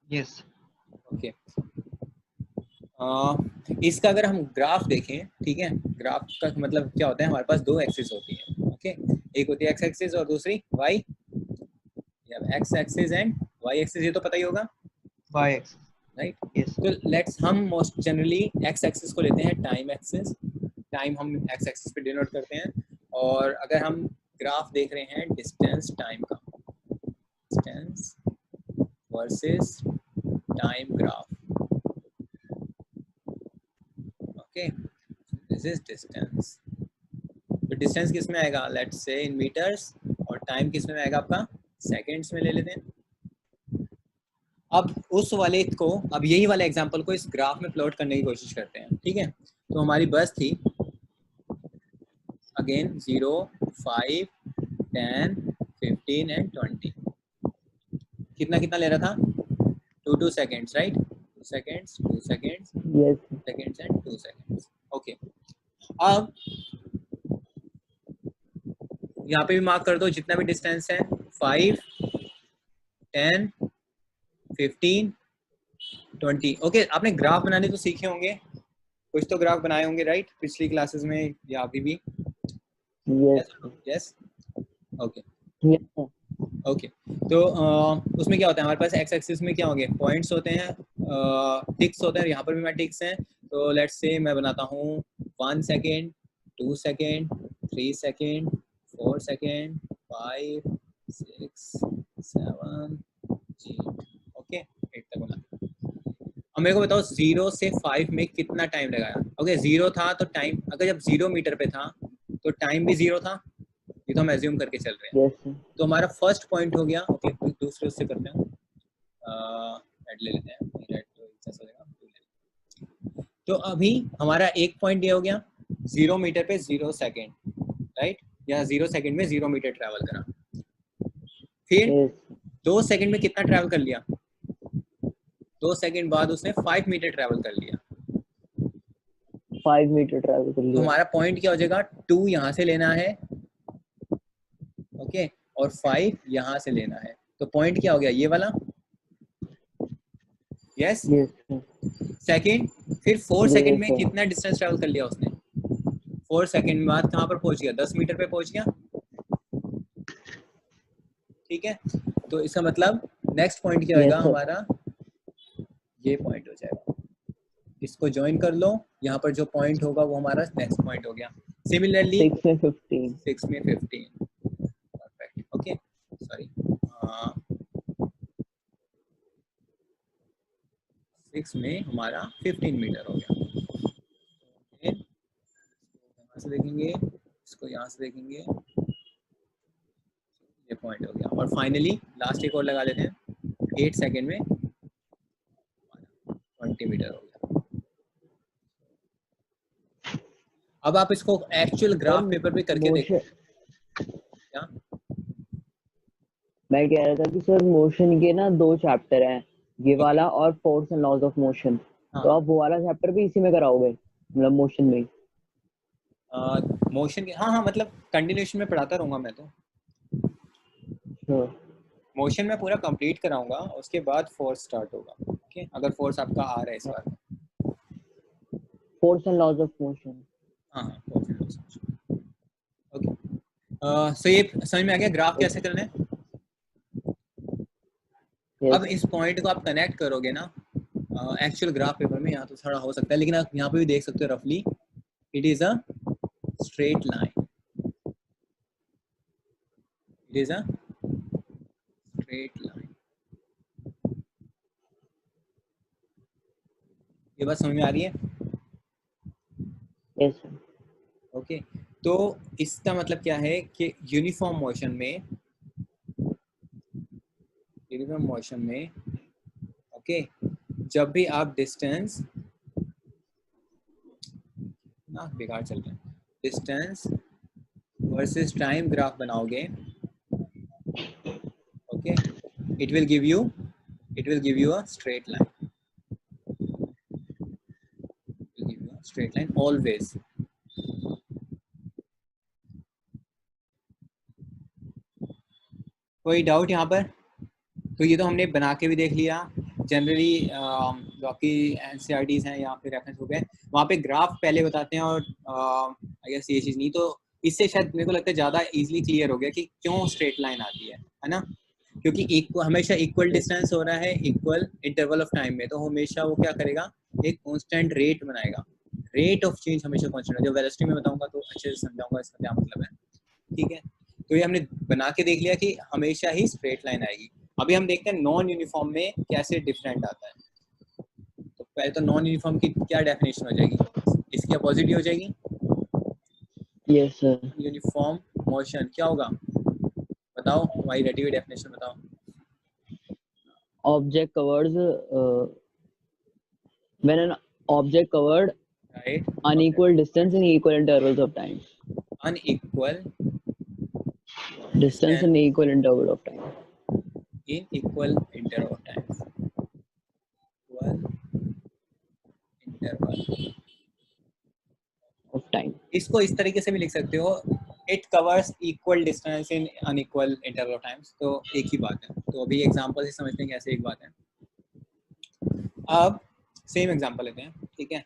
यस। ओके। इसका अगर हम ग्राफ देखें, ठीक है, ग्राफ का मतलब क्या होता है, हमारे पास दो एक्सिस होती है। ओके, एक होती है एक्स एक्सिस और दूसरी Y, X axis and Y axis, ये तो पता ही होगा, वाई एक्सिस, राइट? यस। तो लेट्स हम मोस्ट जनरली एक्स एक्सिस को लेते हैं टाइम एक्सिस, टाइम हम एक्स एक्सिस पे डिनोट करते हैं। और अगर हम ग्राफ देख रहे हैं डिस्टेंस टाइम का, distance versus time graph, okay, this is distance. तो डिस्टेंस किस में आएगा, लेट्स से इन मीटर्स, और टाइम किस में आएगा आपका, सेकंड्स में ले लेते हैं। अब उस वाले को, अब यही वाले एग्जांपल को इस ग्राफ में प्लॉट करने की कोशिश करते हैं, ठीक है। तो हमारी बस थी अगेन 0, 5, 10, 15 एंड 20, कितना कितना ले रहा था, 2 seconds, right, 2 seconds, 2 seconds, yes. Seconds and 2 seconds. Okay, अब यहाँ पे भी मार्क कर दो जितना भी डिस्टेंस है, 5, 10, 15, 20। ओके, आपने ग्राफ बनाने तो सीखे होंगे, कुछ तो ग्राफ बनाए होंगे, राइट, पिछली क्लासेस में या अभी भी? यस। Okay okay. तो उसमें क्या होता है, हमारे पास एक्स एक्सिस में क्या होंगे, पॉइंट्स होते हैं, टिक्स होते हैं, यहाँ पर भी मैं टिक्स हैं। तो लेट्स से मैं बनाता हूँ 1 second, 2 second, 3 second, 4 second, 5, 6, 7, 8, okay, 8 तक बना। अब मेरे को बताओ 0 से 5 में कितना टाइम लगाया। ओके, 0 था तो टाइम, अगर जब 0 मीटर पे था तो टाइम भी 0 था, ये तो हम एज्यूम करके चल रहे हैं। यस। तो हमारा फर्स्ट पॉइंट हो गया। ओके, दूसरे उससे करते हैं, रेड ले लेते हैं, रेड तो जैसा देगा। तो अभी हमारा एक पॉइंट ये हो गया, 0 मीटर पे 0 सेकेंड, राइट, या 0 सेकेंड में 0 मीटर ट्रैवल करा। फिर 2 सेकेंड में कितना ट्रैवल कर लिया, 2 सेकेंड बाद उसने 5 मीटर ट्रैवल कर लिया, 5 मीटर ट्रैवल कर तो लिया। हमारा पॉइंट क्या हो जाएगा, 2 यहाँ से लेना है, ओके, और 5 यहाँ से लेना है। तो पॉइंट क्या हो गया, ये वाला, यस। सेकंड, फिर 4 सेकंड में कितना डिस्टेंस ट्रैवल कर लिया उसने, 4 सेकंड बाद कहाँ पर पहुंच गया, 10 मीटर पे पहुंच गया, ठीक है। तो इसका मतलब नेक्स्ट पॉइंट क्या होगा हमारा, ये पॉइंट हो जाएगा, इसको ज्वाइन कर लो, यहाँ पर जो पॉइंट होगा वो हमारा नेक्स्ट पॉइंट हो गया। सिमिलरली 6 में 15, 6 में 15, परफेक्ट, ओके, सॉरी, 6 में हमारा 15 मीटर हो गया। यहाँ से देखेंगे, इसको यहाँ से देखेंगे, ये पॉइंट हो गया। और फाइनली लास्ट एक और लगा लेते हैं, 8 सेकेंड में 20 मीटर हो गया। अब आप इसको एक्चुअल ग्राफ पेपर पे करके देखो। क्या मैं कह रहा था कि सर मोशन के ना 2 चैप्टर हैं, ये वाला और force and laws of motion. तो आप वो वाला चैप्टर भी इसी में कराओगे, मतलब मोशन में? मोशन के, हाँ, मतलब कंटिन्यूएशन में पढ़ाता रहूंगा मैं तो। मोशन में पूरा कंप्लीट कराऊंगा, उसके बाद फोर्स स्टार्ट होगा, ओके, अगर फोर्स आपका आ रहा है इस बार। Force and laws of motion, हाँ, force and laws of motion, okay. So ये समझ में आ गया ग्राफ कैसे करना है। अब इस पॉइंट को आप कनेक्ट करोगे ना एक्चुअल ग्राफ पेपर में, यहाँ तो थोड़ा हो सकता है, लेकिन आप यहाँ पे भी देख सकते हो रफली it is a straight line, it is a straight line. ये बात समझ में आ रही है? यस। ओके, तो इसका मतलब क्या है कि यूनिफॉर्म मोशन में ओके, जब भी आप डिस्टेंस ना बेकार चल रहे हैं, डिस्टेंस वर्सेस टाइम ग्राफ बनाओगे, okay, it will give you a straight line, it will give you a straight line always, कोई डाउट यहाँ पर? तो ये तो हमने बना के भी देख लिया। जनरली जो आपकी एनसीईआरटीज़ हैं या फिर रेफरेंस बुक है वहाँ पे ग्राफ पहले बताते हैं, और आई गेस ये चीज़ नहीं, तो इससे शायद मेरे को लगता है ज़्यादा इजीली क्लियर हो गया कि क्यों स्ट्रेट लाइन आती है ना? क्योंकि हमेशा इक्वल डिस्टेंस हो रहा है इक्वल इंटरवल ऑफ टाइम में, तो हमेशा वो क्या करेगा, एक कांस्टेंट रेट बनाएगा। रेट ऑफ चेंज हमेशा कांस्टेंट है। जो वेलोसिटी में बताऊंगा तो अच्छे से समझाऊंगा इसका क्या मतलब है, ठीक है? तो ये हमने बना के देख लिया कि हमेशा ही स्ट्रेट लाइन आएगी। अभी हम देखते हैं नॉन यूनिफॉर्म में कैसे डिफरेंट आता है। तो पहले तो नॉन यूनिफॉर्म की क्या डेफिनेशन हो जाएगी, इसकी अपोजिट ही हो जाएगी। Yes sir. यूनिफॉर्म मोशन क्या होगा बताओ, हमारी रेडी हुई डेफिनेशन बताओ। Object covers when an object covered right, unequal distance in equal intervals of time. Unequal Distance in equal interval of time. in equal interval of time, equal interval Of time. इसको इस तरीके से भी लिख सकते हो, it covers equal distance in unequal interval of times. तो एक ही बात है। तो अभी एग्जांपल से समझते हैं कैसे एक बात है। अब सेम एग्जांपल लेते हैं, ठीक है?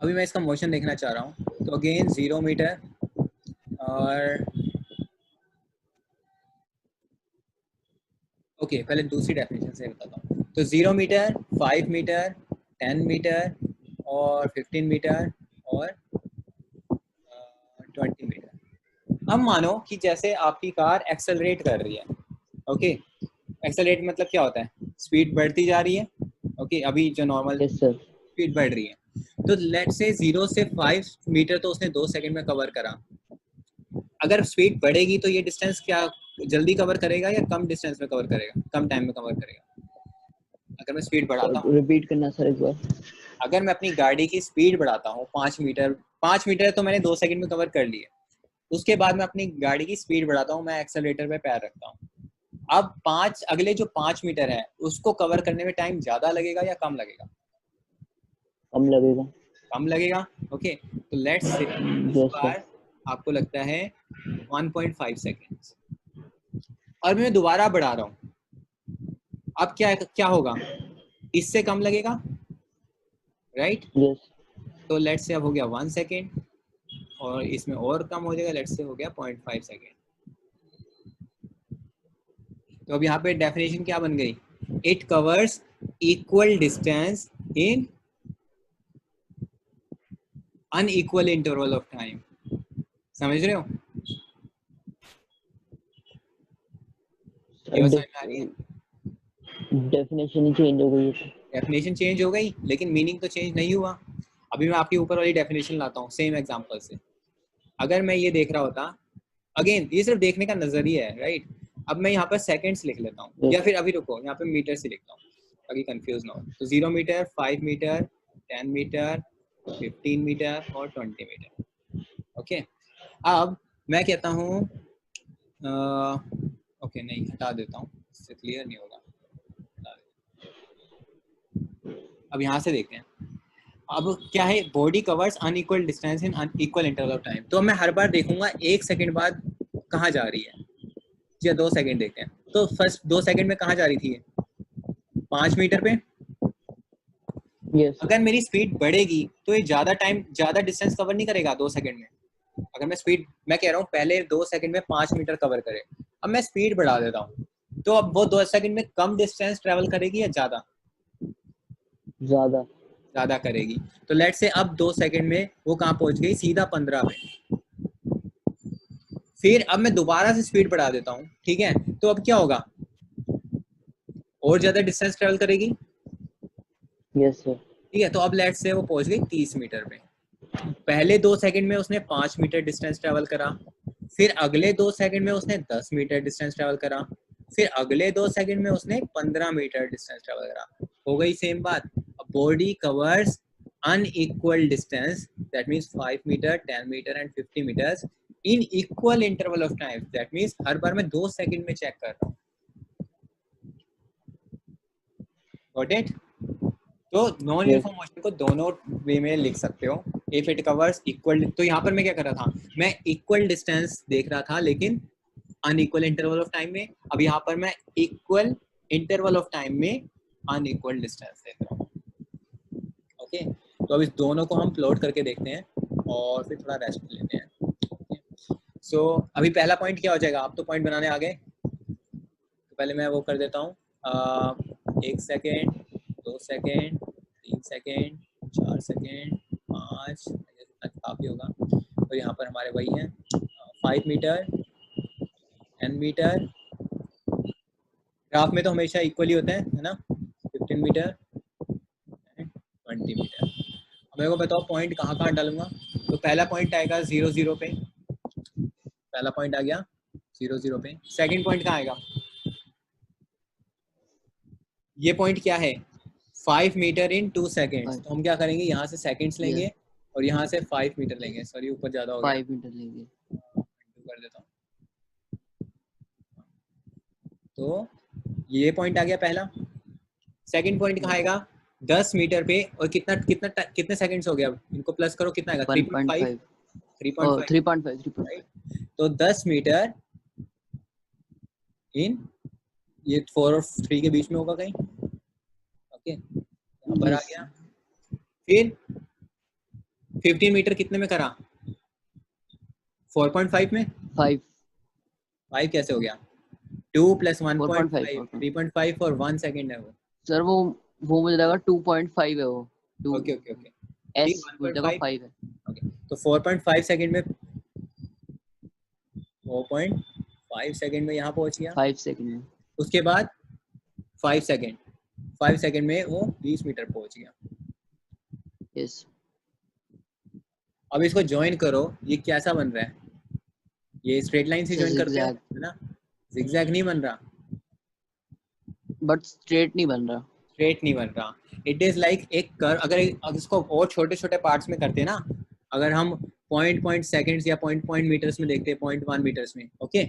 अभी मैं इसका मोशन देखना चाह रहा हूँ। तो अगेन 0 मीटर और ओके, पहले दूसरी डेफिनेशन से बताता हूँ। तो 0 मीटर, 5 मीटर, 10 मीटर और 15 मीटर और 20 मीटर। अब मानो कि जैसे आपकी कार एक्सेलरेट कर रही है, ओके? एक्सेलरेट मतलब क्या होता है, स्पीड बढ़ती जा रही है, ओके? अभी जो नॉर्मल Yes sir. स्पीड बढ़ रही है, तो लेट से 0 से 5 मीटर तो उसने 2 सेकंड में कवर करा। अगर स्पीड बढ़ेगी तो ये डिस्टेंस क्या जल्दी कवर करेगा या कम डिस्टेंस में कवर करेगा, कम टाइम में कवर करेगा? अगर मैं स्पीड बढ़ाता हूँ, Repeat करना सर एक बार। अगर मैं अपनी गाड़ी की स्पीड बढ़ाता हूँ 5 मीटर, 5 मीटर तो मैंने 2 सेकंड में कवर कर लिया। उसके बाद मैं अपनी गाड़ी की स्पीड बढ़ाता हूँ, मैं एक्सेलरेटर पे पैर रखता हूँ। अब अगले जो 5 मीटर है उसको कवर करने में टाइम ज्यादा लगेगा या कम लगेगा? कम लगेगा। कम लगेगा, ओके? तो लेट्स से इस Yes sir. बार आपको लगता है 1.5 सेकेंड्स और मैं दोबारा बढ़ा रहा हूँ। अब क्या होगा, इससे कम लगेगा, राइट? Yes. तो लेट्स से अब हो गया 1 सेकेंड और इसमें और कम हो जाएगा, लेट्स से हो गया 0.5 सेकेंड। तो अब यहाँ पे डेफिनेशन क्या बन गई, it covers equal distance in unequal interval of time. समझ रहे हो? ये बात समझ में आ रही है? डेफिनेशन ही चेंज हो गई है। डेफिनेशन चेंज हो गई लेकिन मीनिंग तो चेंज नहीं हुआ। अभी मैं आपके ऊपर वाली डेफिनेशन लाता हूँ सेम एग्जांपल से। अगर मैं ये देख रहा होता, अगेन ये सिर्फ देखने का नजरिया है, राइट? अब मैं यहाँ पर सेकंड्स लिख लेता हूँ या फिर अभी रुको यहाँ पे मीटर से लिखता हूँ ताकि कंफ्यूज ना हो। तो 0 मीटर, 5 मीटर, 10 मीटर, 15 मीटर और 20 मीटर, ओके? अब मैं कहता हूँ ओके नहीं हटा देता हूँ, इससे क्लियर नहीं होगा। अब यहाँ से देखते हैं। अब क्या है, body covers unequal distance in unequal interval of time. तो मैं हर बार देखूंगा 1 सेकंड बाद कहाँ जा रही है, या 2 सेकंड देखते हैं। तो फर्स्ट 2 सेकंड में कहाँ जा रही थी, 5 मीटर पे। Yes. अगर मेरी स्पीड बढ़ेगी तो ये ज्यादा डिस्टेंस कवर नहीं करेगा 2 सेकंड में। अगर मैं कह रहा हूँ पहले 2 सेकंड में 5 मीटर कवर करे, अब मैं स्पीड बढ़ा देता हूँ तो अब वो 2 सेकंड में कम डिस्टेंस ट्रेवल करेगी या ज्यादा ज्यादा करेगी। तो लेट से अब 2 सेकंड में वो कहाँ पहुंच गई, सीधा 15 पे। फिर अब मैं दोबारा से स्पीड बढ़ा देता हूँ, ठीक है? तो अब क्या होगा, और ज्यादा डिस्टेंस ट्रेवल करेगी, Yes sir. ठीक है? तो अब लेट से वो पहुंच गई 30 मीटर पे। पहले 2 सेकंड में उसने 5 मीटर डिस्टेंस ट्रेवल करा, फिर अगले 2 सेकंड में उसने 10 मीटर डिस्टेंस ट्रेवल करा, फिर अगले 2 सेकंड में उसने 15 मीटर डिस्टेंस ट्रेवल करा। हो गई सेम बात। Body covers unequal distance, that means 5 meter, 10 meter and 50 meters in equal interval of time. That means हर बार मैं 2 सेकंड में चेक कर रहा हूँ। Got it? तो नॉन यूनिफॉर्म मोशन को दोनों वे में लिख सकते हो। इफ इट कवर्स इक्वल, तो यहाँ पर मैं क्या कर रहा था, मैं इक्वल डिस्टेंस देख रहा था लेकिन अनइक्वल इंटरवल ऑफ टाइम में, अब यहाँ पर मैं इक्वल इंटरवल ऑफ टाइम में अनइक्वल डिस्टेंस लेता हूँ। ओके, तो अब इस दोनों को हम प्लॉट करके देखते हैं और फिर थोड़ा रेस्ट लेते हैं। सो अभी पहला पॉइंट क्या हो जाएगा, आप तो पॉइंट बनाने आ गए, तो पहले मैं वो कर देता हूँ, 1 सेकेंड, 2 सेकेंड, 3 सेकेंड, 4 सेकेंड, 5, काफ़ी होगा। तो यहाँ पर हमारे वही हैं 5 मीटर, 10 मीटर, ग्राफ में तो हमेशा इक्वली होते हैं, है ना, 15 मीटर, 20 मीटर। अब मेरे को बताओ पॉइंट कहाँ कहाँ डालूंगा। तो पहला पॉइंट आएगा 0 0 पे, पहला पॉइंट आ गया 0 0 पे। सेकंड पॉइंट कहाँ आएगा, ये पॉइंट क्या है, 5 मीटर इन 2 सेकेंड्स। तो हम क्या करेंगे, यहाँ से सेकेंड्स लेंगे और यहाँ से 5 मीटर लेंगे। सॉरी ऊपर ज़्यादा हो गया, 5 मीटर लेंगे, कर देता हूँ। तो ये पॉइंट आ गया पहला। सेकंड पॉइंट कहाँ आएगा, 10 मीटर पे, और कितना कितना कितने सेकंड्स हो गया, इनको प्लस करो, कितना आएगा 3.5, 3.5 राइट। तो 10 मीटर इन, ये 4 और 3 के बीच में होगा कहीं। ओके, यहाँ पर आ गया। फिर 15 मीटर कितने में करा, 4.5 में, 5 कैसे हो गया, 2 + 1.5, 3.5 और 1 सेकेंड है वो। सर वो मुझे लगा 2.5 है वो, ओके ओके ओके, एस मुझे लगा 5 है। ओके, तो 4.5 सेकेंड में, 4.5 सेकेंड में यहाँ पहुंच गया। 5 सेकंड में, उसके बाद 5 सेकेंड में वो 20 मीटर पहुंच गया। यस। अब इसको ज्वाइन करो, ये कैसा बन रहा है, ये स्ट्रेट लाइन से ज्वाइन करते हैं, है ना, जिगजैग नहीं बन रहा, बट स्ट्रेट नहीं बन रहा, स्ट्रेट नहीं बन रहा। इट इज लाइक एक कर्व। अगर इसको और छोटे छोटे पार्ट्स में करते हैं ना, अगर हम पॉइंट सेकंड्स या पॉइंट मीटर्स में देखते हैं, 0.1 मीटर्स में, ओके,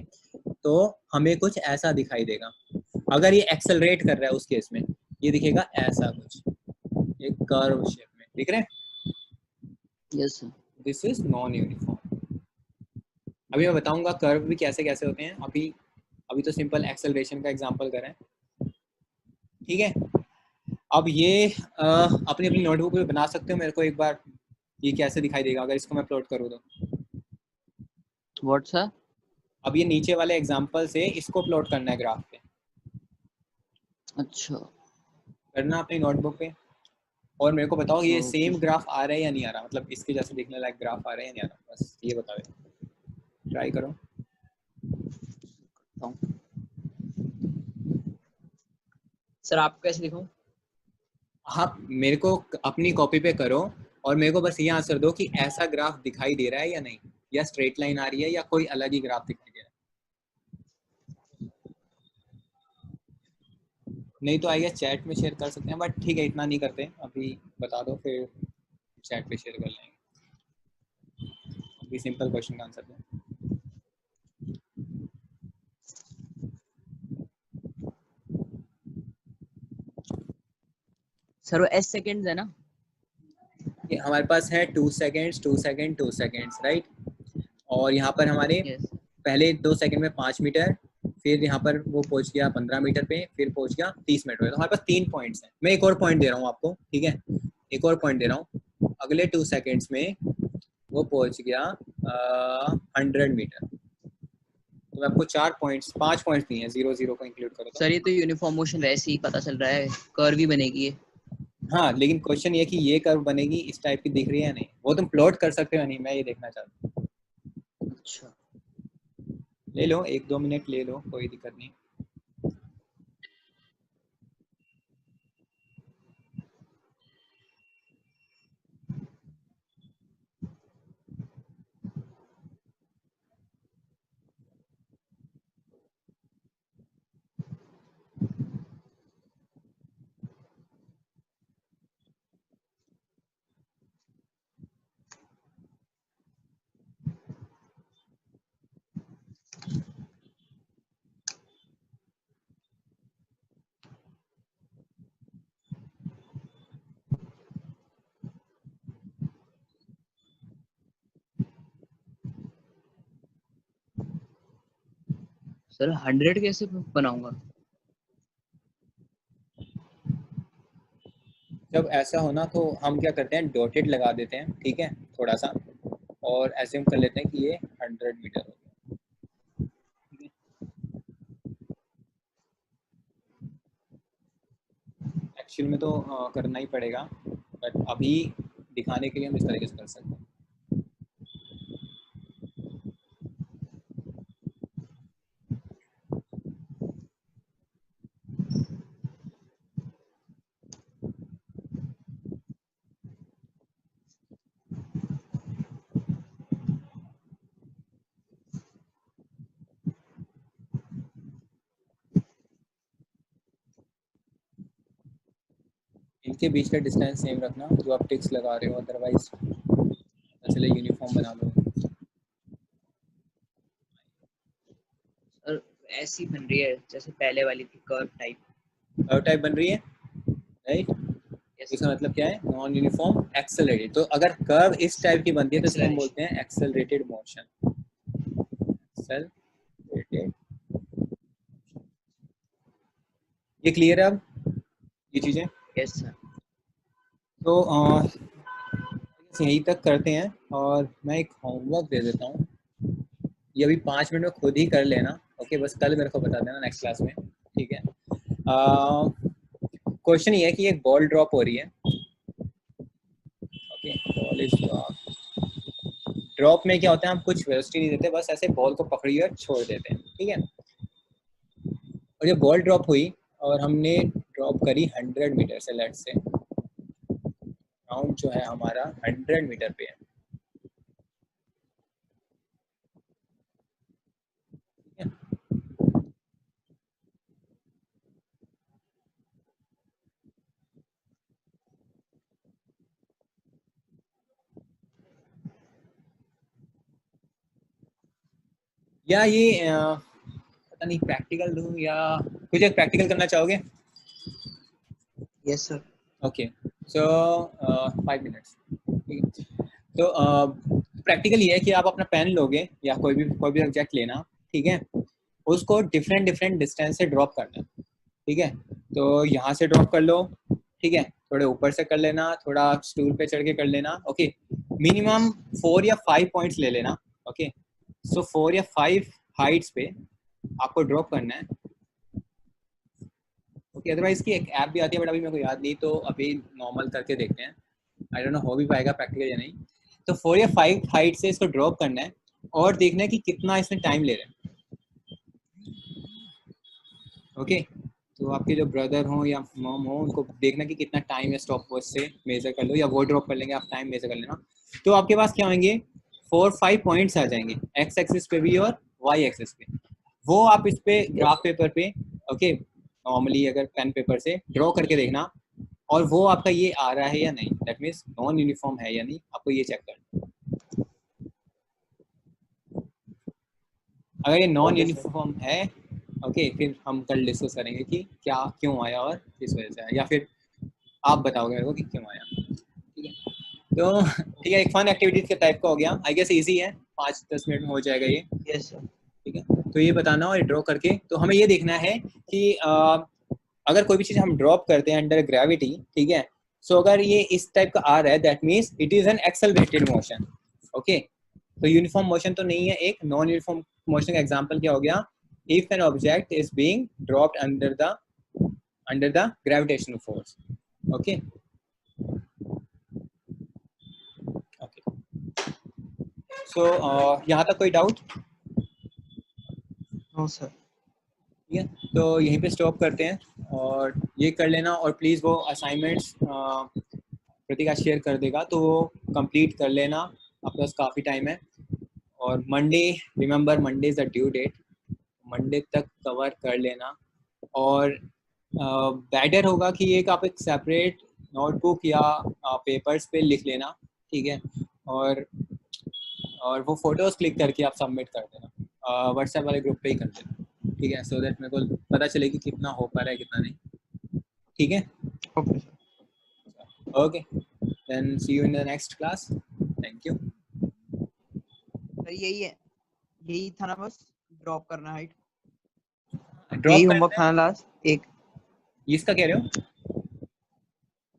तो हमें कुछ ऐसा दिखाई देगा। अगर ये एक्सेलरेट कर रहा है उस केस में ये दिखेगा ऐसा कुछ, एक कर्व शेप में, दिख रहे हैं। Yes sir. This is non uniform. अभी मैं बताऊंगा कर्व भी कैसे कैसे होते हैं। अभी तो सिंपल एक्सेलरेशन का एग्जांपल करें, ठीक है। अब ये अपनी अपनी नोटबुक पे बना सकते हो, मेरे को एक बार ये कैसे दिखाई देगा अगर इसको मैं प्लॉट करूँ तो। What sir? अब ये नीचे वाले एग्जांपल से इसको प्लॉट करना है ग्राफ पे। अच्छा, करना अपनी नोटबुक पे, और मेरे को बताओ ये सेम ग्राफ आ रहा है या नहीं आ रहा, मतलब इसके जैसे दिखने लायक ग्राफ आ रहा है या नहीं आ रहा, बस ये बताओ, ट्राई करो। सर आपको कैसे दिखाऊं? हाँ, मेरे को अपनी कॉपी पे करो और मेरे को बस ये आंसर दो कि ऐसा ग्राफ दिखाई दे रहा है या नहीं, या स्ट्रेट लाइन आ रही है या कोई अलग ही ग्राफ दिखाई दे रहा है। नहीं तो आइए चैट में शेयर कर सकते हैं, बट ठीक है इतना नहीं करते, अभी बता दो फिर चैट पे शेयर कर लेंगे। अभी सिंपल क्वेश्चन का आंसर दो। सर वो एस सेकंड्स है ना? ये हमारे पास है 2 सेकेंड्स, 2 सेकेंड, 2 सेकेंड्स, राइट। और यहाँ पर हमारे पहले 2 सेकेंड में 5 मीटर, फिर यहाँ पर वो पहुंच गया 15 मीटर पे, फिर पहुंच गया 30 मीटर पे। तो हमारे पास 3 पॉइंट्स हैं। मैं एक और पॉइंट दे रहा हूँ आपको, ठीक है, एक और पॉइंट दे रहा हूँ। अगले 2 सेकेंड्स में वो पहुंच गया 100 मीटर। तो मैं आपको 5 पॉइंट्स दिए हैं, 0 0 को इंक्लूड करो तो। सर ये तो यूनिफॉर्म मोशन वैसे ही पता चल रहा है, कर्व ही बनेगी ये। हाँ, लेकिन क्वेश्चन ये कि ये कर्व बनेगी इस टाइप की दिख रही है या नहीं, वो तुम प्लॉट कर सकते हो या नहीं, मैं ये देखना चाहता हूँ। अच्छा, ले लो 1-2 मिनट ले लो, कोई दिक्कत नहीं। सर 100 कैसे बनाऊंगा? जब ऐसा हो ना तो हम क्या करते हैं, डॉटेड लगा देते हैं, ठीक है, थोड़ा सा, और ऐसे हम कर लेते हैं कि ये 100 मीटर हो गया, ठीक है। एक्चुअल में तो करना ही पड़ेगा, बट अभी दिखाने के लिए हम इस तरीके से कर सकते हैं। इनके बीच का डिस्टेंस सेम रखना जो आप टिक्स लगा रहे हो, अदरवाइज चले यूनिफॉर्म बना लो। सर ऐसी बन रही है जैसे पहले वाली थी, कर्व टाइप। कर्व टाइप बन रही है, राइट। यस इसका मतलब क्या है, नॉन यूनिफॉर्म एक्सेलरेटेड। तो अगर कर्व इस टाइप की बनती है तो इसको हम बोलते हैं एक्सेलरेटेड मोशन, एक्सेलरेटेड। ये क्लियर है अब ये चीजें? Yes sir. तो यहीं तक करते हैं, और मैं एक होमवर्क दे देता हूँ, ये अभी 5 मिनट में खुद ही कर लेना, ओके। बस कल मेरे को बता देना नेक्स्ट क्लास में, ठीक है। क्वेश्चन ये है कि एक बॉल ड्रॉप हो रही है, ओके, बॉल इज ड्रॉप में क्या होता है, हम कुछ वेलोसिटी नहीं देते, बस ऐसे बॉल को पकड़िए और छोड़ देते हैं, ठीक है। और ये बॉल ड्रॉप हुई और हमने ड्रॉप करी 100 मीटर से, लेट से राउंड जो है हमारा 100 मीटर पे है, ठीक है। या ये पता नहीं प्रैक्टिकल दूं या कुछ एक प्रैक्टिकल करना चाहोगे? Yes sir. ओके, सो 5 मिनट्स, ठीक है। तो प्रैक्टिकल ये है कि आप अपना पेन लोगे या कोई भी ऑब्जेक्ट लेना, ठीक है, उसको डिफरेंट डिफरेंट डिस्टेंस से ड्रॉप करना, ठीक है। तो यहाँ से ड्रॉप कर लो, ठीक है, थोड़े ऊपर से कर लेना, थोड़ा स्टूल पे चढ़ के कर लेना, ओके। मिनिमम 4 या 5 पॉइंट्स ले लेना, ओके। सो 4 या 5 हाइट्स पे आपको ड्रॉप करना है, ओके। अदरवाइज की एक ऐप भी आती है, बट अभी मेरे को याद नहीं, तो अभी नॉर्मल करके देखते हैं, आई डोंट नो हो भी पाएगा प्रैक्टिकल या नहीं। तो 4 या 5 हाइट से इसको ड्रॉप करना है और देखना है कि कितना इसमें टाइम ले रहे हैं, ओके। तो आपके जो ब्रदर हो या मॉम हो, उनको देखना कि कितना टाइम है, स्टॉप वॉच से मेजर कर लो, या वो ड्रॉप कर लेंगे, आप टाइम मेजर कर लेना। तो आपके पास क्या होंगे, 4-5 पॉइंट्स आ जाएंगे, एक्स एक्सिस पे भी और वाई एक्सिस पे। वो आप इस पे ग्राफ पेपर पे, ओके, नॉर्मली अगर पेन पेपर से ड्रॉ करके देखना, और वो आपका ये आ रहा है या नहीं, दैट मीन्स नॉन यूनिफॉर्म है या नहीं, आपको ये चेक करना। अगर ये नॉन यूनिफॉर्म है, ओके, फिर हम कल डिस्कस करेंगे कि क्या क्यों आया और किस वजह से आया, या फिर आप बताओगे मेरे को कि क्यों आया, ठीक है। तो ठीक है, एक फन एक्टिविटीज के टाइप का हो गया, आई गेस इजी है, 5-10 मिनट में हो जाएगा ये, यस सर। ठीक है। तो ये बताना और ड्रॉ करके, तो हमें ये देखना है कि अगर कोई भी चीज़ हम ड्रॉप करते हैं अंडर ग्रेविटी, ठीक है, सो अगर ये इस टाइप का आ रहा है, that means it is an accelerated motion, okay. तो यूनिफॉर्म मोशन तो नहीं है, एक नॉन यूनिफॉर्म मोशन का एग्जांपल क्या हो गया, if an object is being dropped under the gravitational force, okay, okay. So यहाँ तक कोई डाउट? No sir. ठीक है, तो यहीं पे स्टॉप करते हैं, और ये कर लेना, और प्लीज़ वो असाइनमेंट्स प्रतिका शेयर कर देगा, तो वो कंप्लीट कर लेना, आपके पास काफ़ी टाइम है। और Monday, remember Monday is the due date, Monday तक कवर कर लेना। और बेटर होगा कि एक आप एक सेपरेट नोटबुक या पेपर्स पे लिख लेना, ठीक है। और वो फोटोज़ क्लिक करके आप सबमिट कर देना, व्हाट्सएप वाले ग्रुप पे ही कर देना, ठीक है, सो दैट मेरे को पता चले कि कितना हो पा रहा है कितना नहीं, ठीक है। Okay sir. Okay, then see you in the next class, thank you. Sir यही है, यही था ना, बस ड्रॉप करना हाइट। ड्रॉप यही करते होमवर्क हैं। था लास्ट एक, इसका कह रहे हो?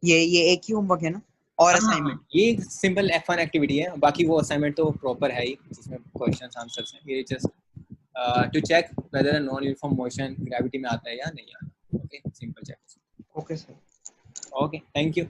ये एक ही होमवर्क है ना, और हाँ, असाइनमेंट? ये सिंपल F1 एक्टिविटी है, बाकी वो असाइनमेंट तो प्रॉपर है ही, जिसमें क्वेश्चंस आंसर्स हैं। ये just to check whether non uniform motion gravity में आता है या नहीं आता। ओके, simple check. Okay sir. Okay, thank you.